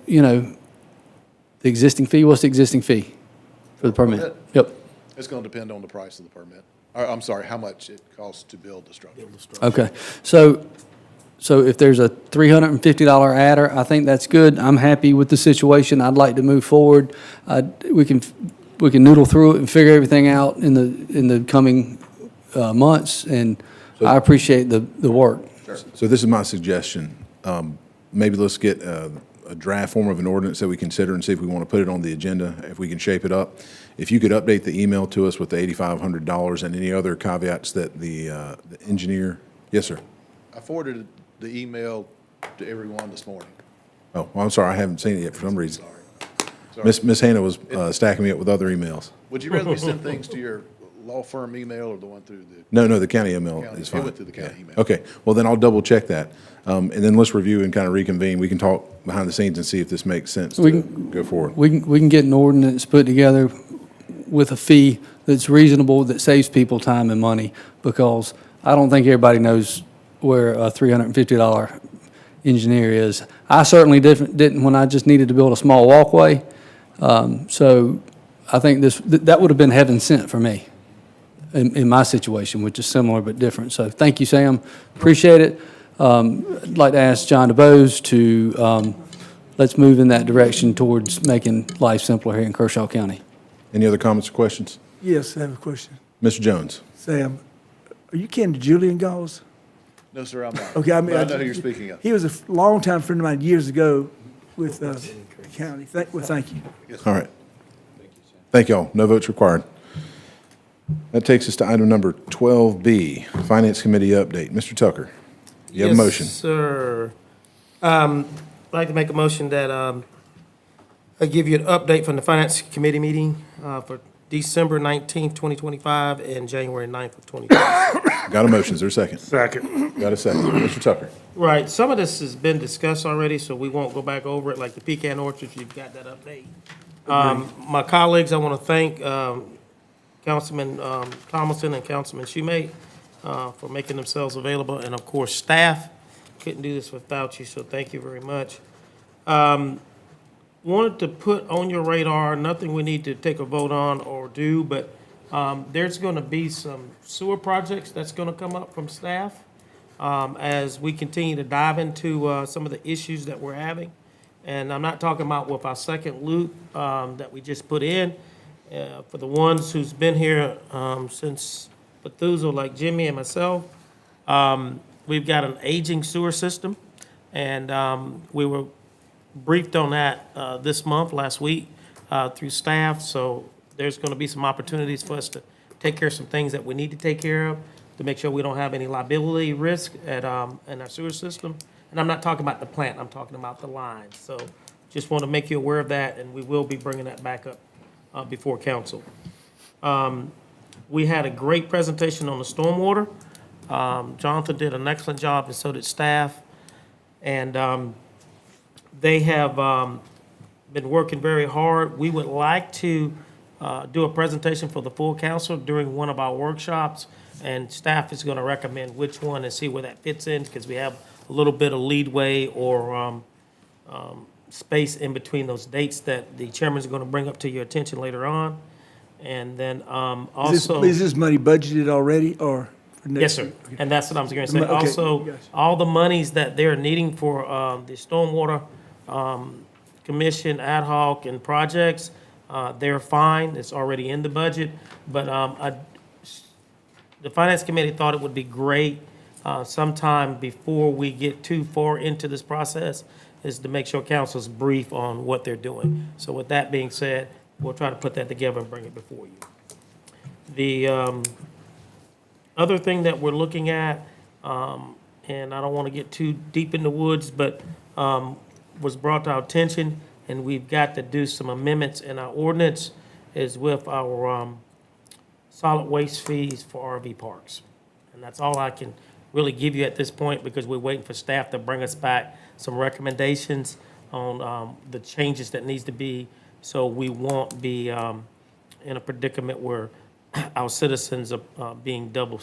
existing fee. What's the existing fee for the permit? Yep. It's going to depend on the price of the permit. Or, I'm sorry, how much it costs to build the structure. Okay. So if there's a $350 adder, I think that's good. I'm happy with the situation. I'd like to move forward. We can noodle through it and figure everything out in the coming months, and I appreciate the work. So this is my suggestion. Maybe let's get a draft form of an ordinance that we consider and see if we want to put it on the agenda, if we can shape it up. If you could update the email to us with the $8,500 and any other caveats that the engineer, yes, sir. I forwarded the email to everyone this morning. Oh, well, I'm sorry, I haven't seen it yet for some reason. Sorry. Miss Hannah was stacking me up with other emails. Would you rather me send things to your law firm email or the one through the? No, the county email County. is It fine. went through the county Yeah. email. Okay, well, then I'll double check that. And then let's review and kind of reconvene. We can talk behind the scenes and see if this makes sense We to can- go forward. We can get an ordinance put together with a fee that's reasonable, that saves people time and money, because I don't think everybody knows where a $350 engineer is. I certainly didn't when I just needed to build a small walkway. So I think that would have been heaven sent for me in my situation, which is similar but different. So thank you, Sam. Appreciate it. I'd like to ask John DeBose to, let's move in that direction towards making life simpler here in Kershaw County. Any other comments or questions? Yes, I have a question. Mr. Jones? Sam, are you kin to Julian Gauls? No, sir, I'm not. Okay, I mean. But I know who you're speaking of. He was a longtime friend of mine years ago with the county. Thank you. All right. Thank you all. No votes required. That takes us to item number 12B, Finance Committee update. Mr. Tucker, you have a motion. Yes, sir. I'd like to make a motion that I give you an update from the Finance Committee meeting for December 19th, 2025, and January 9th of 2025. Got a motion. Is there a second? Second. Got a second. Mr. Tucker? Right, some of this has been discussed already, so we won't go back over it, like the pecan orchards, you've got that update. My colleagues, I want to thank Councilman Thomason and Councilman Schumate for making themselves available, and of course, staff. Couldn't do this without you, so thank you very much. Wanted to put on your radar, nothing we need to take a vote on or do, but there's going to be some sewer projects that's going to come up from staff as we continue to dive into some of the issues that we're having. And I'm not talking about with our second loop that we just put in. For the ones who's been here since Methuselah, like Jimmy and myself, we've got an aging sewer system, and we were briefed on that last week through staff. So there's going to be some opportunities for us to take care of some things that we need to take care of to make sure we don't have any liability risk in our sewer system. And I'm not talking about the plant, I'm talking about the lines. So just want to make you aware of that, and we will be bringing that back up before council. We had a great presentation on the stormwater. Jonathan did an excellent job, and so did staff. And they have been working very hard. We would like to do a presentation for the full council during one of our workshops, and staff is going to recommend which one and see where that fits in, because we have a little bit of leadway or space in between those dates that the chairman's going to bring up to your attention later on. And then also. Is this money budgeted already, or? For next Yes, sir. year? And that's what I was going to say. Okay, Also, gotcha. all the monies that they're needing for the Stormwater Commission, ad hoc, and projects, they're fine. It's already in the budget. But the Finance Committee thought it would be great sometime before we get too far into this process is to make sure council's brief on what they're doing. So with that being said, we'll try to put that together and bring it before you. The other thing that we're looking at, and I don't want to get too deep in the woods, but was brought to our attention, and we've got to do some amendments in our ordinance, is with our solid waste fees for RV parks. And that's all I can really give you at this point, because we're waiting for staff to bring us back some recommendations on the changes that needs to be, so we won't be in a predicament where our citizens are being double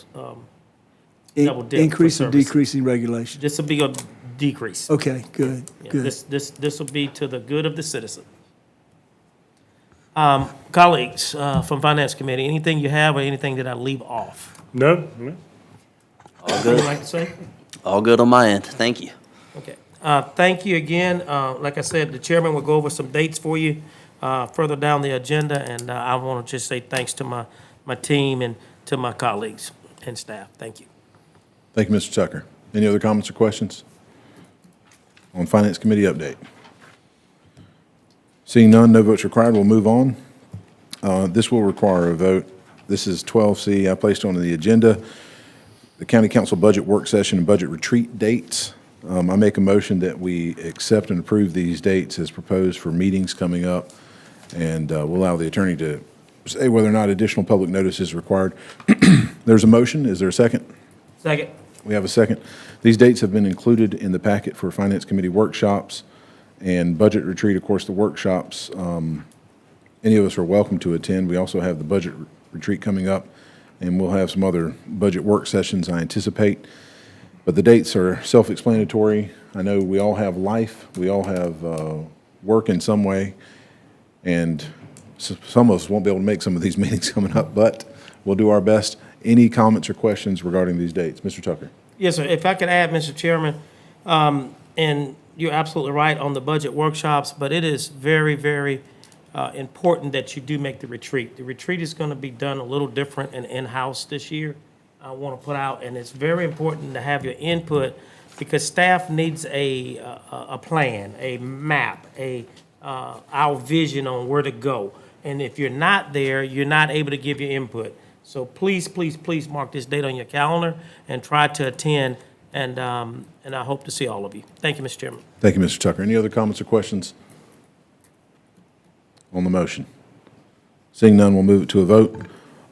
dipped for Increase or services. decreasing regulation? This will be a decrease. Okay, good, Yeah, good. This will be to the good of the citizen. Colleagues from Finance Committee, anything you have or anything that I leave off? No? All Would you good. like to say? All good on my end. Thank you. Okay. Thank you again. Like I said, the chairman will go over some dates for you further down the agenda, and I want to just say thanks to my team and to my colleagues and staff. Thank you. Thank you, Mr. Tucker. Any other comments or questions on Finance Committee update? Seeing none, no votes required, we'll move on. This will require a vote. This is 12C. I placed on the agenda the County Council Budget Work Session and Budget Retreat dates. I make a motion that we accept and approve these dates as proposed for meetings coming up, and we'll allow the attorney to say whether or not additional public notice is required. There's a motion. Is there a second? Second. We have a second. These dates have been included in the packet for Finance Committee workshops and Budget Retreat. Of course, the workshops, any of us are welcome to attend. We also have the Budget Retreat coming up, and we'll have some other budget work sessions, I anticipate. But the dates are self-explanatory. I know we all have life. We all have work in some way, and some of us won't be able to make some of these meetings coming up, but we'll do our best. Any comments or questions regarding these dates? Mr. Tucker? Yes, sir. If I could add, Mr. Chairman, and you're absolutely right on the budget workshops, but it is very, very important that you do make the retreat. The retreat is going to be done a little different and in-house this year, I want to put out, and it's very important to have your input, because staff needs a plan, a map, our vision on where to go. And if you're not there, you're not able to give your input. So please, please, please mark this date on your calendar and try to attend, and I hope to see all of you. Thank you, Mr. Chairman. Thank you, Mr. Tucker. Any other comments or questions on the motion? Seeing none, we'll move it to a vote.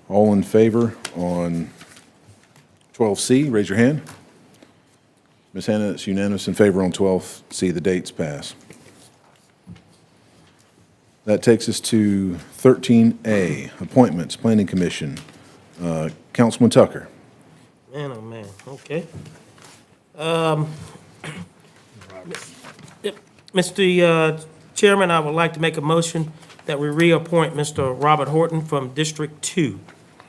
All in favor on 12C, raise your hand. Ms. Hannah, it's unanimous in favor on 12C. The dates pass. That takes us to 13A, Appointments, Planning Commission. Councilman Tucker. Man, oh, man, okay. Yep. Mr. Chairman, I would like to make a motion that we reappoint Mr. Robert Horton from District 2.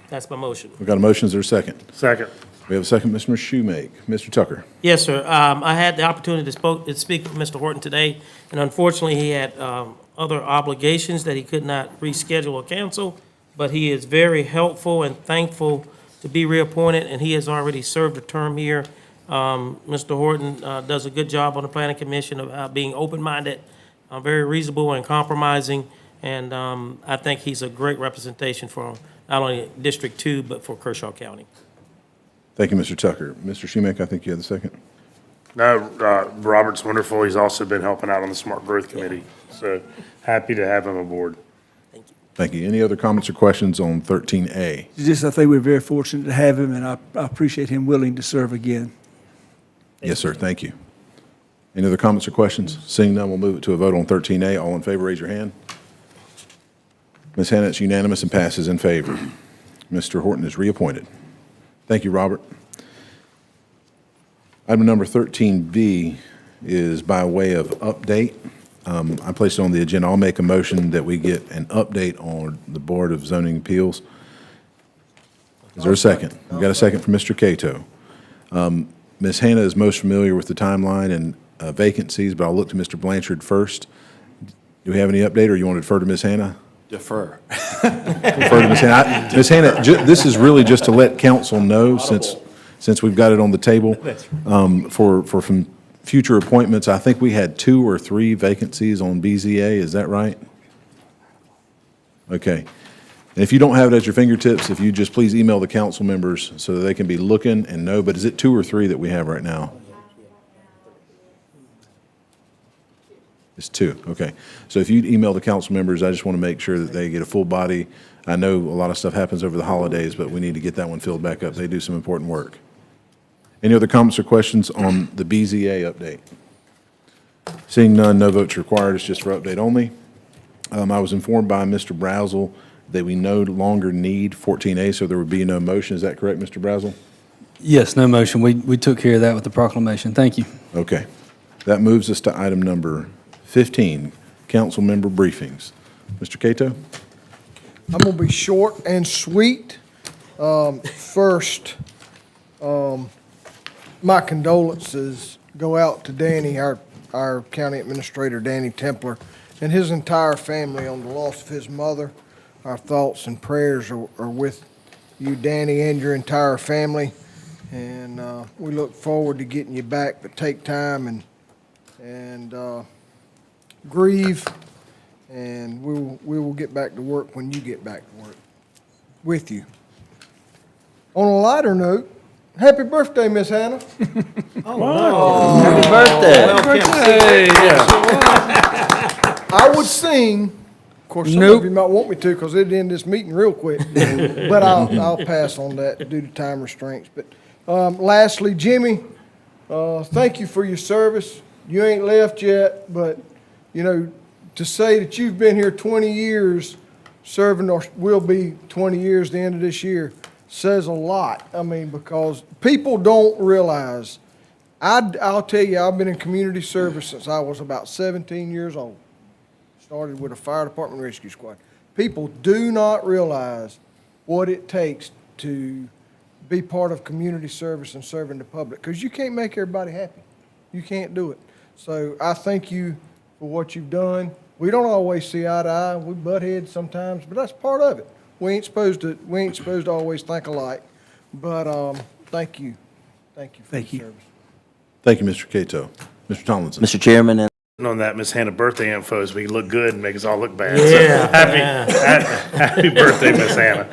That's my motion. We've got a motion. Is there a second? Second. We have a second, Mr. Shoemake. Mr. Tucker. Yes, sir. I had the opportunity to speak with Mr. Horton today, and unfortunately, he had other obligations that he could not reschedule or cancel, but he is very helpful and thankful to be reappointed, and he has already served a term here. Mr. Horton does a good job on the Planning Commission of being open-minded, very reasonable and compromising, and I think he's a great representation for not only District 2, but for Kershaw County. Thank you, Mr. Tucker. Mr. Shoemake, I think you had the second. No, Robert's wonderful. He's also been helping out on the Smart Growth Committee, so happy to have him aboard. Thank you. Thank you. Any other comments or questions on 13A? Just, I think we're very fortunate to have him, and I appreciate him willing to serve again. Yes, sir. Thank you. Any other comments or questions? Seeing none, we'll move it to a vote on 13A. All in favor, raise your hand. Ms. Hannah, it's unanimous and passes in favor. Mr. Horton is reappointed. Thank you, Robert. Item number 13B is by way of update. I placed it on the agenda. I'll make a motion that we get an update on the Board of Zoning Appeals. Is there a second? We've got a second from Mr. Cato. Ms. Hannah is most familiar with the timeline and vacancies, but I'll look to Mr. Blanchard first. Do we have any update, or you want to defer to Ms. Hannah? Defer. Defer to Ms. Hannah. Ms. Hannah, this is really just to let council know, since we've got it on the table, for from future appointments. I think we had 2 or 3 vacancies on BZA. Is that right? Okay. And if you don't have it at your fingertips, if you just please email the council members so that they can be looking and know, but is it 2 or 3 that we have right now? It's 2, okay. So if you'd email the council members, I just want to make sure that they get a full body. I know a lot of stuff happens over the holidays, but we need to get that one filled back up. They do some important work. Any other comments or questions on the BZA update? Seeing none, no votes required. It's just for update only. I was informed by Mr. Brazel that we no longer need 14A, so there would be no motion. Is that correct, Mr. Brazel? Yes, no motion. We took care of that with the proclamation. Thank you. Okay. That moves us to item number 15, council member briefings. Mr. Cato? I'm going to be short and sweet. First, my condolences go out to Danny, our county administrator, Danny Templer, and his entire family on the loss of his mother. Our thoughts and prayers are with you, Danny, and your entire family. And we look forward to getting you back, but take time and grieve, and we will get back to work when you get back to work with you. On a lighter note, happy birthday, Miss Hannah. Happy birthday. I would sing, of course, some of you might want me to because it'd end this meeting real quick, but I'll pass on that due to time restraints. But lastly, Jimmy, thank you for your service. You ain't left yet, but, you know, to say that you've been here 20 years serving, or will be 20 years the end of this year, says a lot. I mean, because people don't realize, I'll tell you, I've been in community service since I was about 17 years old. Started with a fire department rescue squad. People do not realize what it takes to be part of community service and serving the public, because you can't make everybody happy. You can't do it. So I thank you for what you've done. We don't always see eye to eye. We butt heads sometimes, but that's part of it. We ain't supposed to always think alike. But thank you. Thank you for your service. Thank you, Mr. Cato. Mr. Tomlinson? Mr. Chairman, and On that Miss Hannah birthday info, so we look good and make us all look bad. Yeah. So happy birthday, Miss Hannah.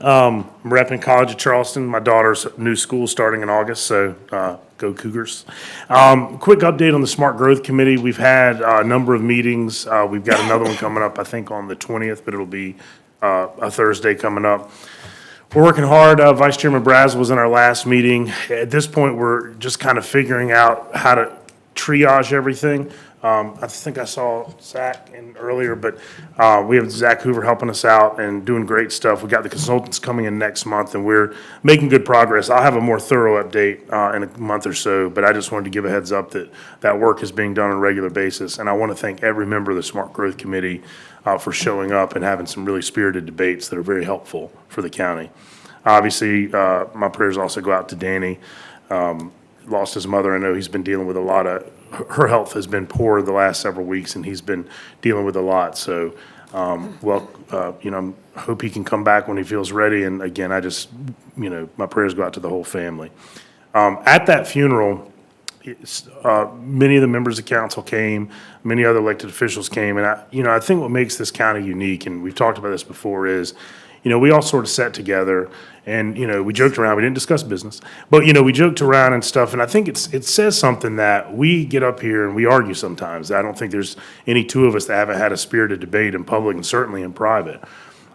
I'm repping College of Charleston. My daughter's new school starting in August, so go Cougars. Quick update on the Smart Growth Committee. We've had a number of meetings. We've got another one coming up, I think, on the 20th, but it'll be a Thursday coming up. We're working hard. Vice Chairman Brazel was in our last meeting. At this point, we're just kind of figuring out how to triage everything. I think I saw Zach in earlier, but we have Zach Hoover helping us out and doing great stuff. We got the consultants coming in next month, and we're making good progress. I'll have a more thorough update in a month or so, but I just wanted to give a heads up that that work is being done on a regular basis. And I want to thank every member of the Smart Growth Committee for showing up and having some really spirited debates that are very helpful for the county. Obviously, my prayers also go out to Danny. Lost his mother. I know he's been dealing with a lot of, her health has been poor the last several weeks, and he's been dealing with a lot. So, I hope he can come back when he feels ready. And again, I just, my prayers go out to the whole family. At that funeral, Many of the members of council came, many other elected officials came, and I think what makes this county unique, and we've talked about this before, is, we all sort of sat together and, we joked around. We didn't discuss business, but, we joked around and stuff. And I think it says something that we get up here and we argue sometimes. I don't think there's any two of us that haven't had a spirited debate in public and certainly in private.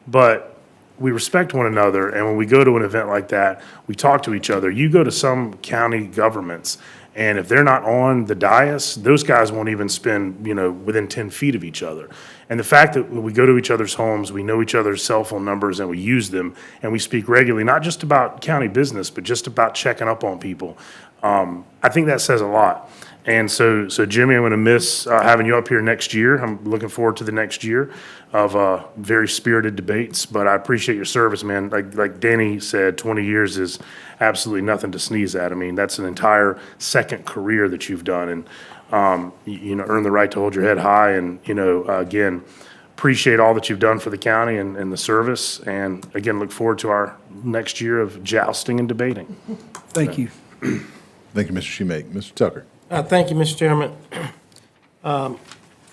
But we respect one another, and when we go to an event like that, we talk to each other. You go to some county governments, and if they're not on the dais, those guys won't even spend, within 10 feet of each other. And the fact that when we go to each other's homes, we know each other's cell phone numbers and we use them, and we speak regularly, not just about county business, but just about checking up on people. I think that says a lot. And so Jimmy, I'm going to miss having you up here next year. I'm looking forward to the next year of very spirited debates, but I appreciate your service, man. Like Danny said, 20 years is absolutely nothing to sneeze at. I mean, that's an entire second career that you've done, and earned the right to hold your head high. And, again, appreciate all that you've done for the county and the service. And again, look forward to our next year of jousting and debating. Thank you. Thank you, Mr. Schumake. Mr. Tucker. Thank you, Mr. Chairman.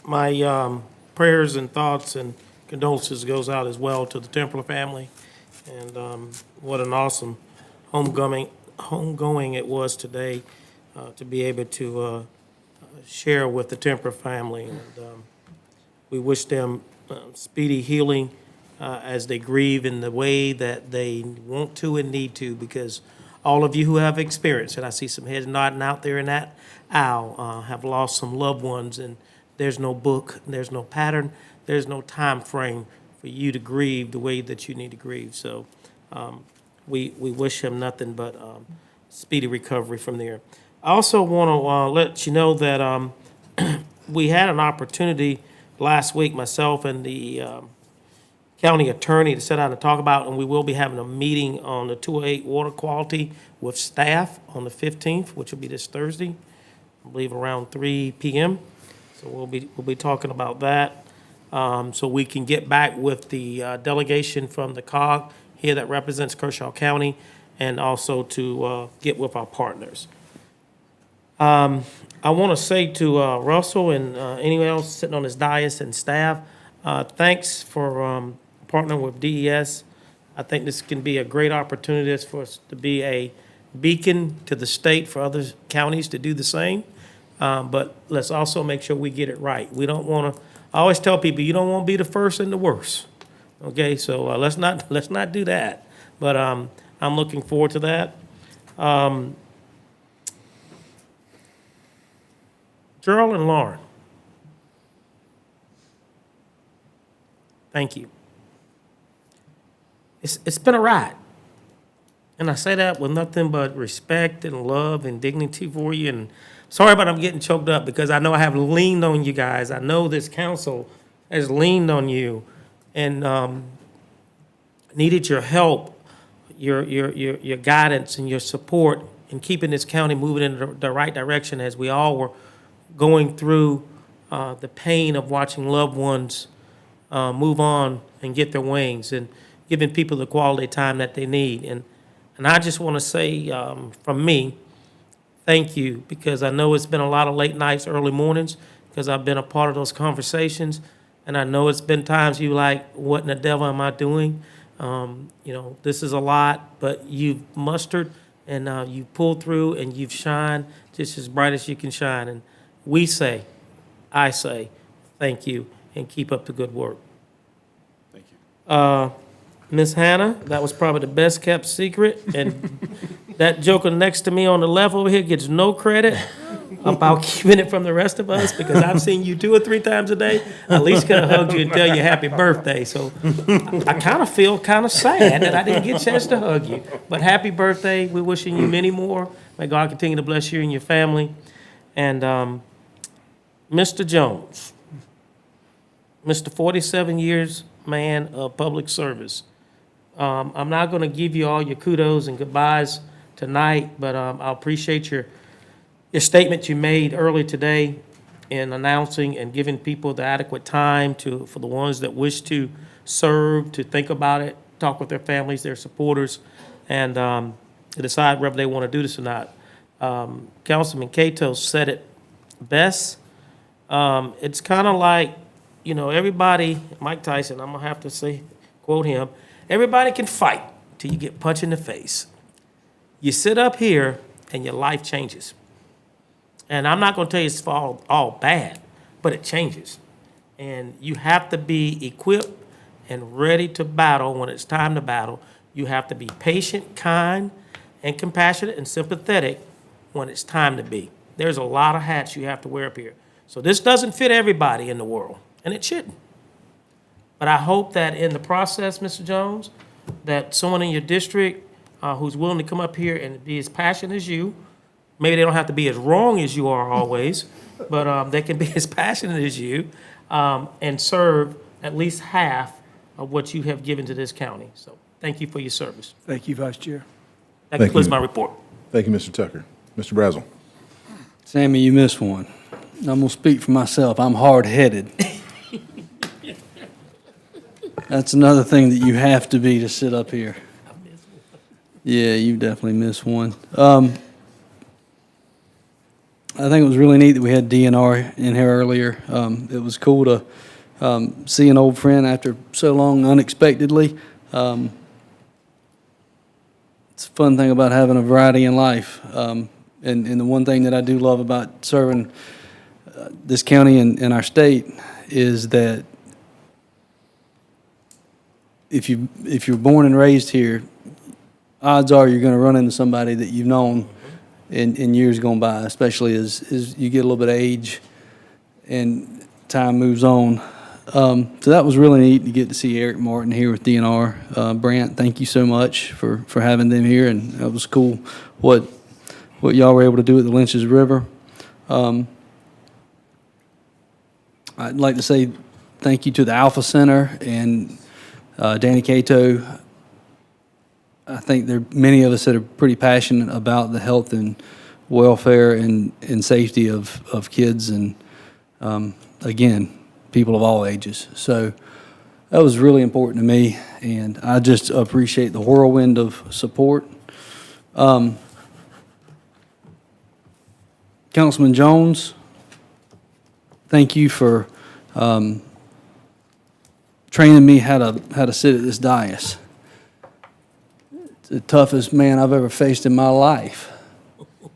My prayers and thoughts and condolences goes out as well to the Templar family. And what an awesome homegoing it was today to be able to share with the Templar family. And we wish them speedy healing as they grieve in the way that they want to and need to, because all of you who have experienced, and I see some heads nodding out there in that aisle, have lost some loved ones, and there's no book, there's no pattern, there's no time frame for you to grieve the way that you need to grieve. So we wish him nothing but speedy recovery from there. I also want to let you know that we had an opportunity last week, myself and the county attorney, to sit down and talk about, and we will be having a meeting on the 208 water quality with staff on the 15th, which will be this Thursday, I believe around 3 p.m. So we'll be talking about that, so we can get back with the delegation from the COG here that represents Kershaw County, and also to get with our partners. I want to say to Russell and anyone else sitting on this dais and staff, thanks for partnering with DES. I think this can be a great opportunity for us to be a beacon to the state for other counties to do the same. But let's also make sure we get it right. We don't want to, I always tell people, you don't want to be the first and the worst. Okay, so let's not do that. But I'm looking forward to that. Gerald and Lauren, thank you. It's been a ride. And I say that with nothing but respect and love and dignity for you. And sorry about I'm getting choked up, because I know I have leaned on you guys. I know this council has leaned on you and needed your help, your guidance and your support in keeping this county moving in the right direction as we all were going through the pain of watching loved ones move on and get their wings, and giving people the quality time that they need. And I just want to say from me, thank you, because I know it's been a lot of late nights, early mornings, because I've been a part of those conversations. And I know it's been times you like, what in the devil am I doing? This is a lot, but you've mustered and you pulled through and you've shined just as bright as you can shine. And I say, thank you, and keep up the good work. Thank you. Miss Hannah, that was probably the best kept secret, and that joker next to me on the left over here gets no credit about keeping it from the rest of us, because I've seen you 2 or 3 times a day. At least could have hugged you and tell you happy birthday. So I kind of feel kind of sad that I didn't get a chance to hug you. But happy birthday. We're wishing you many more. May God continue to bless you and your family. And Mr. Jones, Mr. 47 years man of public service. I'm not going to give you all your kudos and goodbyes tonight, but I appreciate your statement you made early today in announcing and giving people the adequate time for the ones that wish to serve, to think about it, talk with their families, their supporters, and to decide whether they want to do this or not. Councilman Cato said it best. It's kind of like, everybody, Mike Tyson, I'm gonna have to say, quote him, everybody can fight till you get punched in the face. You sit up here and your life changes. And I'm not gonna tell you it's all bad, but it changes. And you have to be equipped and ready to battle when it's time to battle. You have to be patient, kind, and compassionate and sympathetic when it's time to be. There's a lot of hats you have to wear up here. So this doesn't fit everybody in the world, and it shouldn't. But I hope that in the process, Mr. Jones, that someone in your district who's willing to come up here and be as passionate as you, maybe they don't have to be as wrong as you are always, but they can be as passionate as you and serve at least half of what you have given to this county. So thank you for your service. Thank you, Vice Chair. That Thank concludes you. my report. Thank you, Mr. Tucker. Mr. Brazel. Sammy, you missed one. I'm going to speak for myself. I'm hard-headed. That's another thing that you have to be to sit up here. Yeah, you definitely missed one. I think it was really neat that we had DNR in here earlier. It was cool to see an old friend after so long unexpectedly. It's a fun thing about having a variety in life. And the one thing that I do love about serving this county and our state is that if you're born and raised here, odds are you're going to run into somebody that you've known in years gone by, especially as you get a little bit of age and time moves on. So that was really neat to get to see Eric Martin here with DNR. Brant, thank you so much for having them here, and that was cool what y'all were able to do at the Lynch's River. I'd like to say thank you to the Alpha Center and Danny Cato. I think there are many of us that are pretty passionate about the health and welfare and safety of kids and, again, people of all ages. So that was really important to me, and I just appreciate the whirlwind of support. Councilman Jones, thank you for training me how to sit at this dais. It's the toughest man I've ever faced in my life,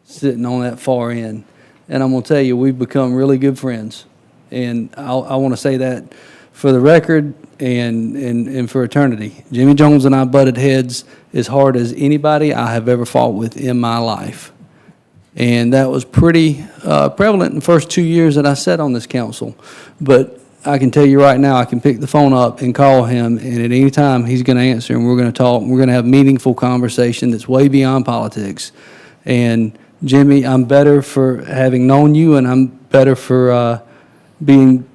sitting on that far end. And I'm going to tell you, we've become really good friends. And I want to say that for the record and for eternity. Jimmy Jones and I butted heads as hard as anybody I have ever fought with in my life. And that was pretty prevalent in the first 2 years that I sat on this council. But I can tell you right now, I can pick the phone up and call him, and at any time, he's going to answer, and we're going to talk, and we're going to have meaningful conversation that's way beyond politics. And Jimmy, I'm better for having known you, and I'm better for being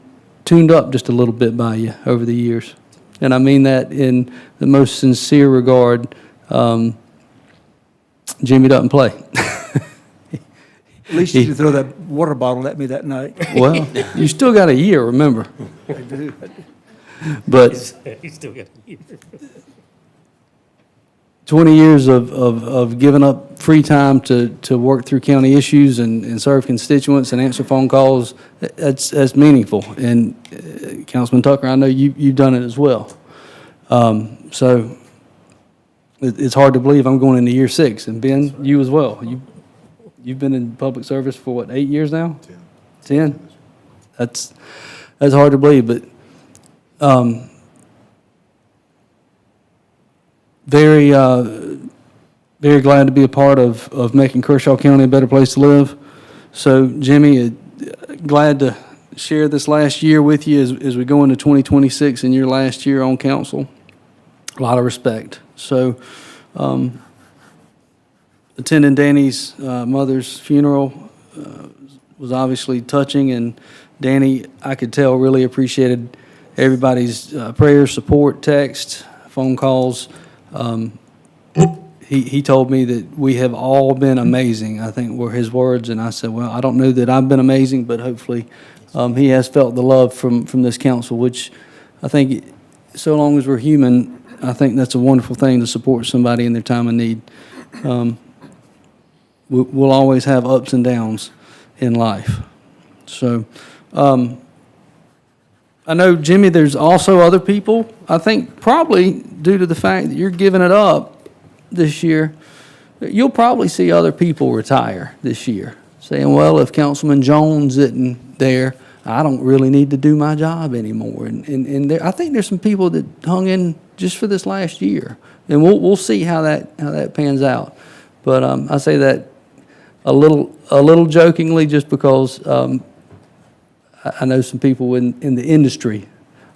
tuned up just a little bit by you over the years. And I mean that in the most sincere regard. Jimmy doesn't play. At least you didn't throw that water bottle at me that night. Well, you still got a year, remember. I do. But He's still got a year. 20 years of giving up free time to work through county issues and serve constituents and answer phone calls, that's meaningful. And Councilman Tucker, I know you've done it as well. So it's hard to believe I'm going into year 6. And Ben, you as well. You've been in public service for what, 8 years now? 10. That's hard to believe, but very glad to be a part of making Kershaw County a better place to live. So Jimmy, glad to share this last year with you as we go into 2026 and your last year on council. A lot of respect. So attending Danny's mother's funeral was obviously touching, and Danny, I could tell, really appreciated everybody's prayers, support, text, phone calls. He told me that we have all been amazing, I think were his words, and I said, well, I don't know that I've been amazing, but hopefully he has felt the love from this council, which I think so long as we're human, I think that's a wonderful thing to support somebody in their time of need. we'll always have ups and downs in life. So, I know, Jimmy, there's also other people, I think probably due to the fact that you're giving it up this year, you'll probably see other people retire this year, saying, well, if Councilman Jones isn't there, I don't really need to do my job anymore. And there, I think there's some people that hung in just for this last year, and we'll see how that pans out. But I say that a little jokingly, just because I know some people in the industry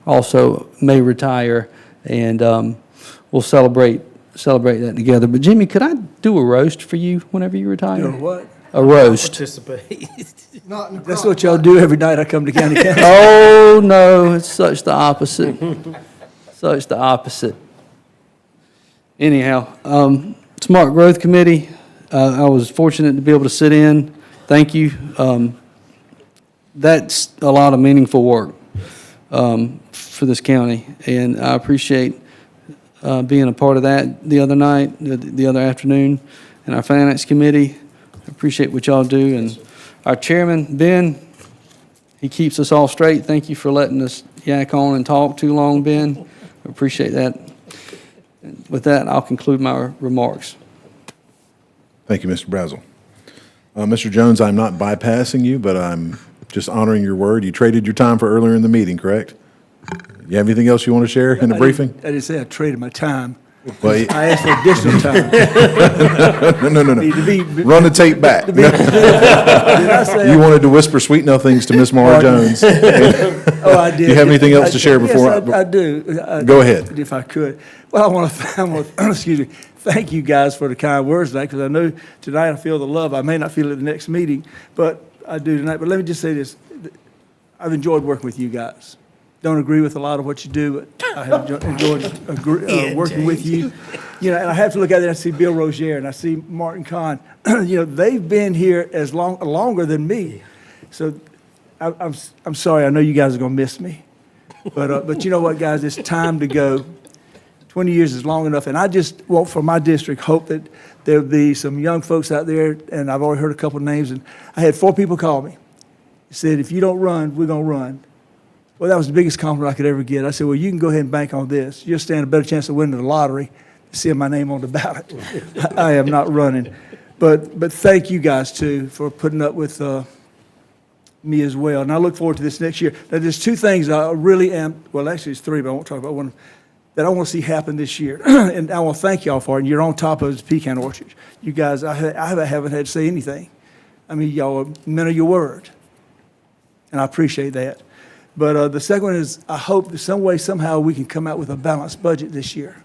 also may retire, and we'll celebrate that together. But Jimmy, could I do a roast for you whenever you retire? You know what? A roast. Participate. Not in the That's what y'all do every night I come to county council. Oh, no, it's such the opposite. Such the opposite. Anyhow, Smart Growth Committee, I was fortunate to be able to sit in. Thank you. That's a lot of meaningful work for this county, and I appreciate being a part of that the other night, the other afternoon, and our Finance Committee. I appreciate what y'all do, and our chairman, Ben, he keeps us all straight. Thank you for letting us yak on and talk too long, Ben. I appreciate that. With that, I'll conclude my remarks. Thank you, Mr. Brazel. Mr. Jones, I'm not bypassing you, but I'm just honoring your word. You traded your time for earlier in the meeting, correct? You have anything else you want to share in the briefing? I didn't say I traded my time. Well, I asked for additional time. no. Run the tape back. Did I say? You wanted to whisper sweet nothings to Miss Mara Jones. Oh, I did. Do you have anything else to share before? Yes, I do. Go ahead. If I could. Well, I want to, excuse me, thank you guys for the kind words tonight, because I know tonight I feel the love. I may not feel it at the next meeting, but I do tonight. But let me just say this. I've enjoyed working with you guys. Don't agree with a lot of what you do, but I have enjoyed working with you. You know, and I have to look at it and I see Bill Rozier and I see Martin Kahn. You know, they've been here longer than me. So I'm sorry. I know you guys are going to miss me, but you know what, guys? It's time to go. 20 years is long enough, and I just want for my district hope that there'll be some young folks out there, and I've already heard a couple of names, and I had 4 people call me. They said, if you don't run, we're going to run. Well, that was the biggest compliment I could ever get. I said, well, you can go ahead and bank on this. You'll stand a better chance of winning the lottery than seeing my name on the ballot. I am not running. But thank you guys, too, for putting up with me as well. And I look forward to this next year. Now, there's 2 things I really am, well, actually it's 3, but I won't talk about one, that I want to see happen this year. And I want to thank y'all for it. And you're on top of the pecan orchards. You guys, I haven't had to say anything. I mean, y'all are men of your word. And I appreciate that. But the second one is, I hope that some way, somehow, we can come out with a balanced budget this year.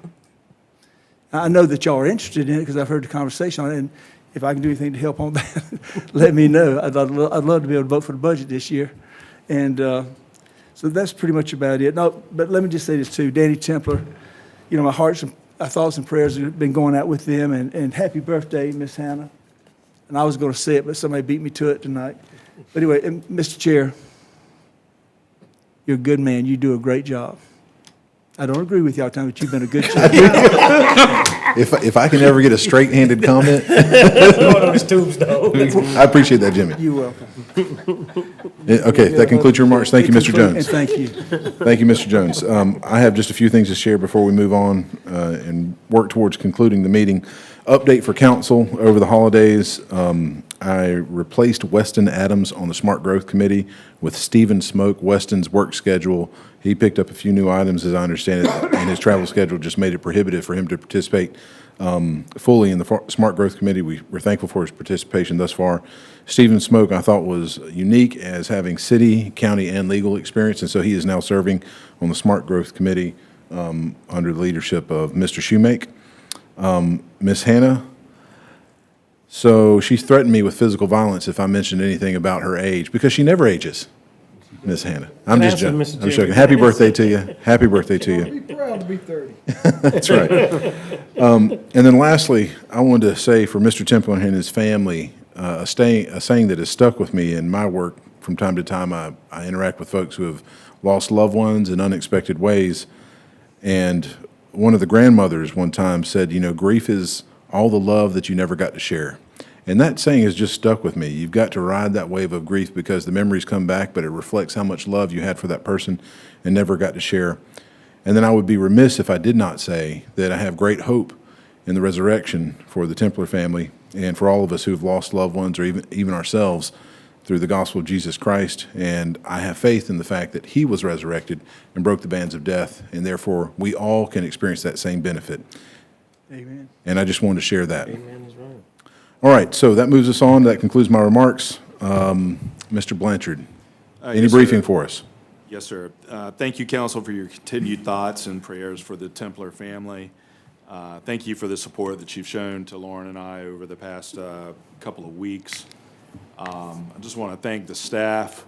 I know that y'all are interested in it because I've heard the conversation on it, and if I can do anything to help on that, let me know. I'd love to be able to vote for the budget this year. And so that's pretty much about it. No, but let me just say this too, Danny Templer, you know, my thoughts and prayers have been going out with them, and happy birthday, Miss Hannah. And I was going to say it, but somebody beat me to it tonight. But anyway, and Mr. Chair, you're a good man. You do a great job. I don't agree with you all the time, but you've been a good job. If I can ever get a straight-handed comment. I appreciate that, Jimmy. You're welcome. Okay, that concludes your remarks. Thank you, Mr. Jones. And thank you. Thank you, Mr. Jones. I have just a few things to share before we move on and work towards concluding the meeting. Update for council over the holidays. I replaced Weston Adams on the Smart Growth Committee with Stephen Smoke. Weston's work schedule, he picked up a few new items, as I understand it, and his travel schedule just made it prohibitive for him to participate fully in the Smart Growth Committee. We're thankful for his participation thus far. Stephen Smoke, I thought, was unique as having city, county, and legal experience, and so he is now serving on the Smart Growth Committee under the leadership of Mr. Shoemake. Ms. Hannah, so she threatened me with physical violence if I mentioned anything about her age, because she never ages, Ms. Hannah. I'm just joking. I'm joking. Happy birthday to you. Happy birthday to you. Be proud to be 30. That's right. And then lastly, I wanted to say for Mr. Temple and his family, a saying that has stuck with me in my work from time to time. I interact with folks who have lost loved ones in unexpected ways. And one of the grandmothers one time said, you know, grief is all the love that you never got to share. And that saying has just stuck with me. You've got to ride that wave of grief because the memories come back, but it reflects how much love you had for that person and never got to share. And then I would be remiss if I did not say that I have great hope in the resurrection for the Templar family and for all of us who have lost loved ones or even ourselves through the gospel of Jesus Christ. And I have faith in the fact that he was resurrected and broke the bands of death, and therefore we all can experience that same benefit. Amen. And I just wanted to share that. Amen is right. All right, so that moves us on. That concludes my remarks. Mr. Blanchard, any Yes, briefing sir. for us? Yes, sir. Thank you, council, for your continued thoughts and prayers for the Templar family. Thank you for the support that you've shown to Lauren and I over the past couple of weeks. I just want to thank the staff.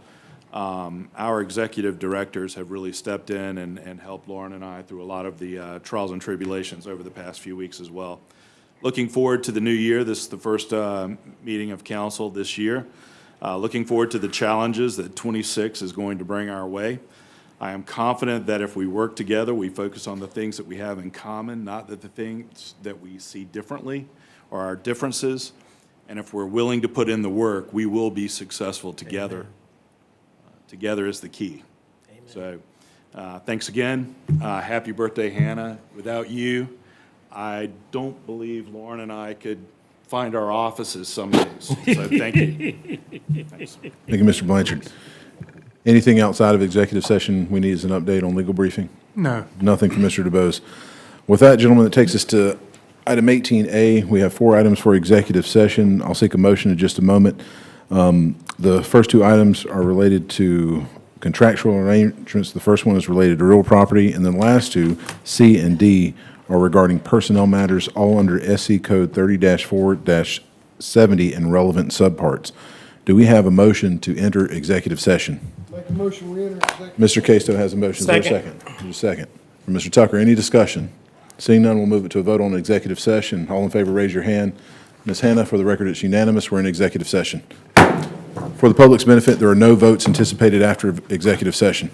Our executive directors have really stepped in and helped Lauren and I through a lot of the trials and tribulations over the past few weeks as well. Looking forward to the new year. This is the first meeting of council this year. Looking forward to the challenges that 26 is going to bring our way. I am confident that if we work together, we focus on the things that we have in common, not that the things that we see differently or our differences. And if we're willing to put in the work, we will be successful together. Together is the key. So thanks again. Happy birthday, Hannah. Without you, I don't believe Lauren and I could find our offices some days. So thank you. Thanks. Thank you, Mr. Blanchard. Anything outside of executive session we need as an update on legal briefing? No. Nothing from Mr. DeBose. With that, gentlemen, that takes us to item 18A. We have 4 items for executive session. I'll seek a motion in just a moment. The first 2 items are related to contractual arrangements. The first one is related to real property, and then the last 2, C and D, are regarding personnel matters, all under SC Code 30-4-70 and relevant subparts. Do we have a motion to enter executive session? Make a motion, we enter executive. Mr. Casto has a motion. Is there a second? There's a second. From Mr. Tucker, any discussion? Seeing none, we'll move it to a vote on executive session. All in favor, raise your hand. Ms. Hannah, for the record, it's unanimous. We're in executive session. For the public's benefit, there are no votes anticipated after executive session.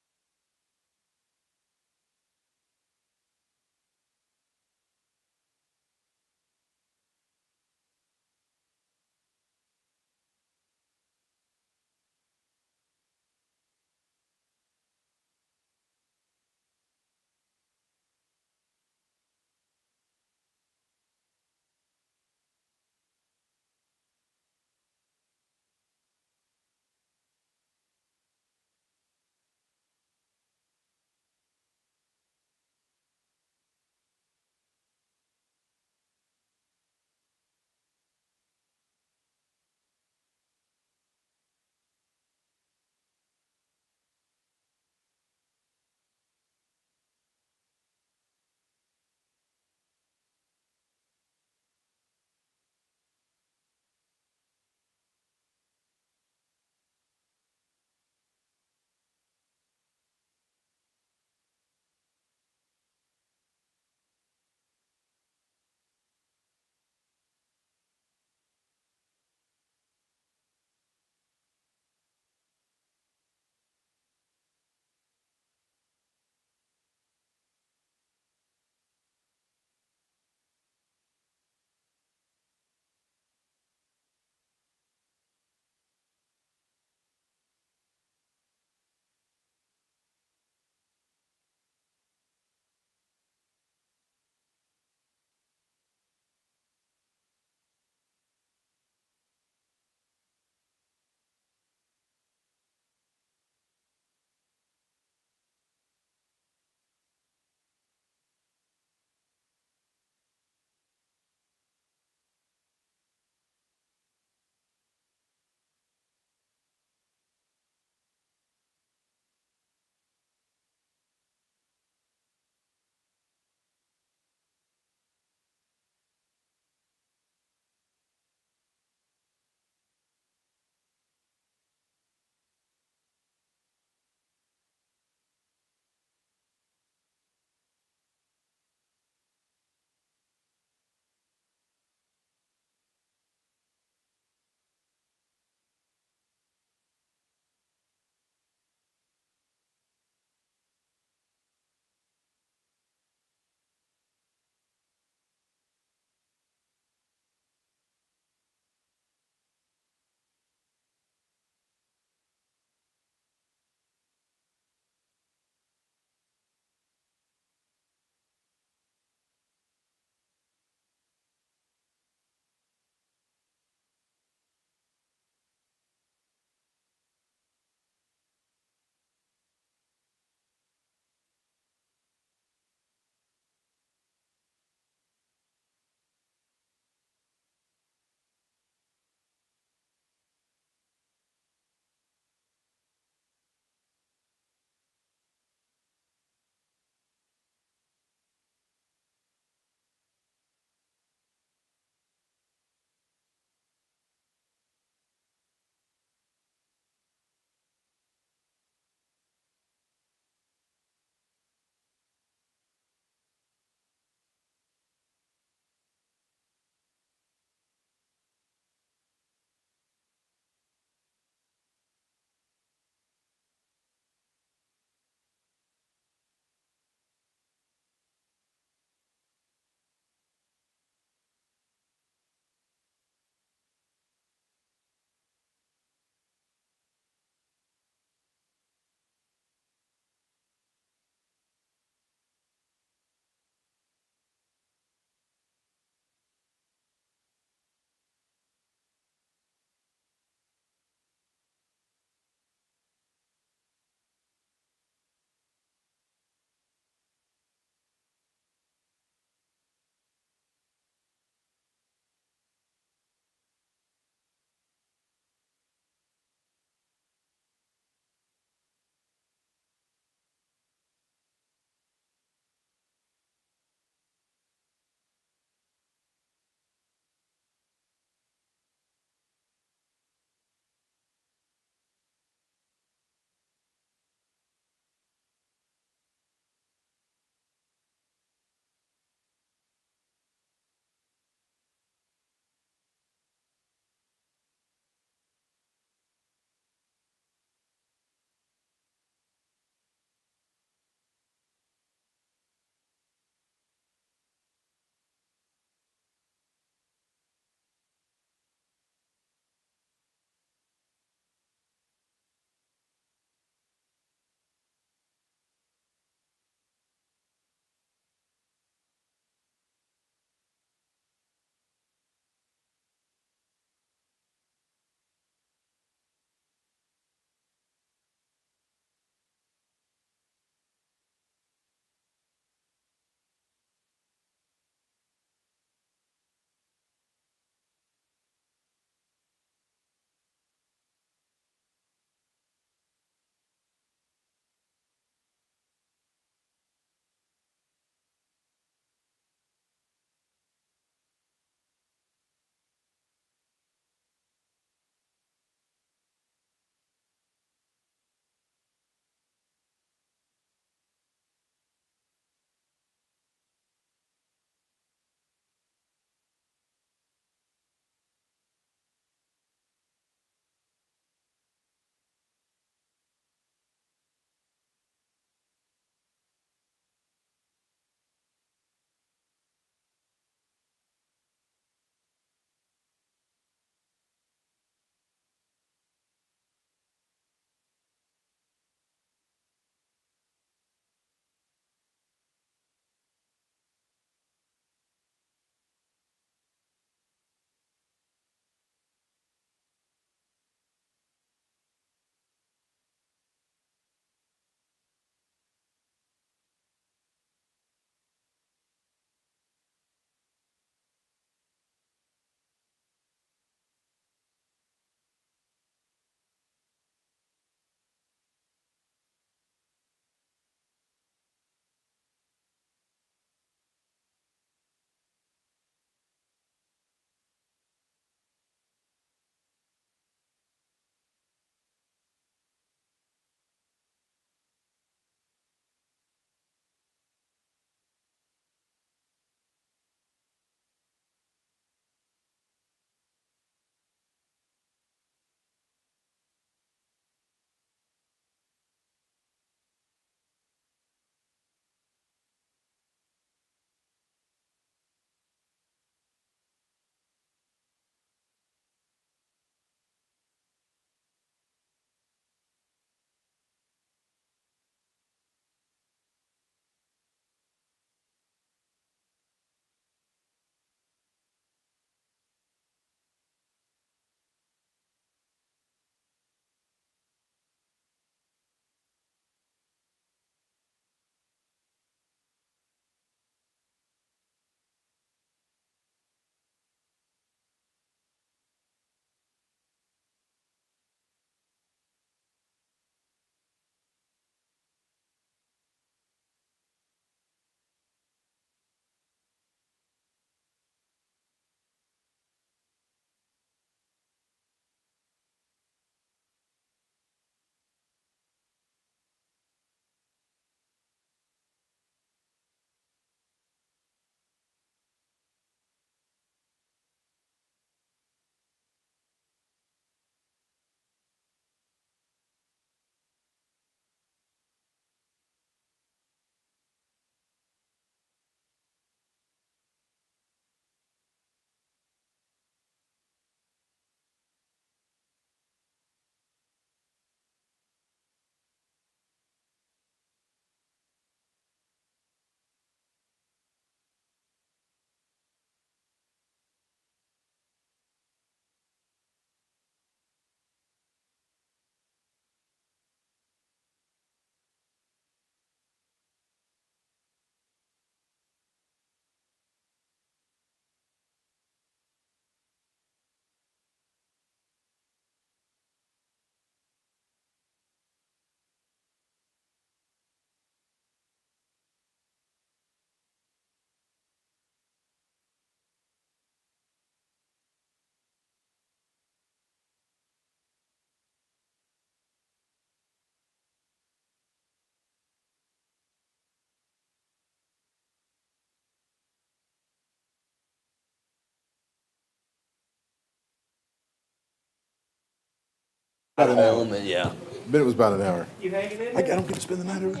home, and yeah. Bet it was about an hour. I don't get to spend the night over.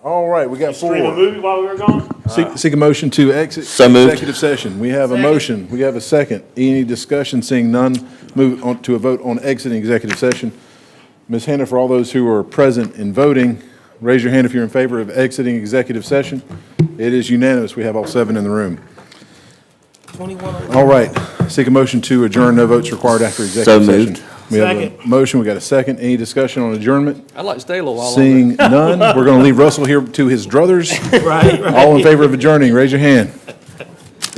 All right, we got Stream a four. movie while we were gone? Seek a motion to exit So moved. executive session. We have a motion, we have a second. Any discussion, seeing none, move on to a vote on exiting executive session. Ms. Hannah, for all those who are present and voting, raise your hand if you're in favor of exiting executive session. It is unanimous. We have all 7 in the room. 21. All right, seek a motion to adjourn. No votes required after executive So session. moved. We have a Second. motion, we got a second. Any discussion on adjournment? I'd like to stay a little while Seeing none, we're going to leave Russell here to his druthers. Right. All in favor of adjourning, raise your hand.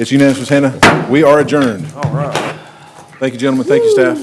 It's unanimous, Ms. Hannah. We are adjourned. All right. Thank you, gentlemen. Thank you, staff.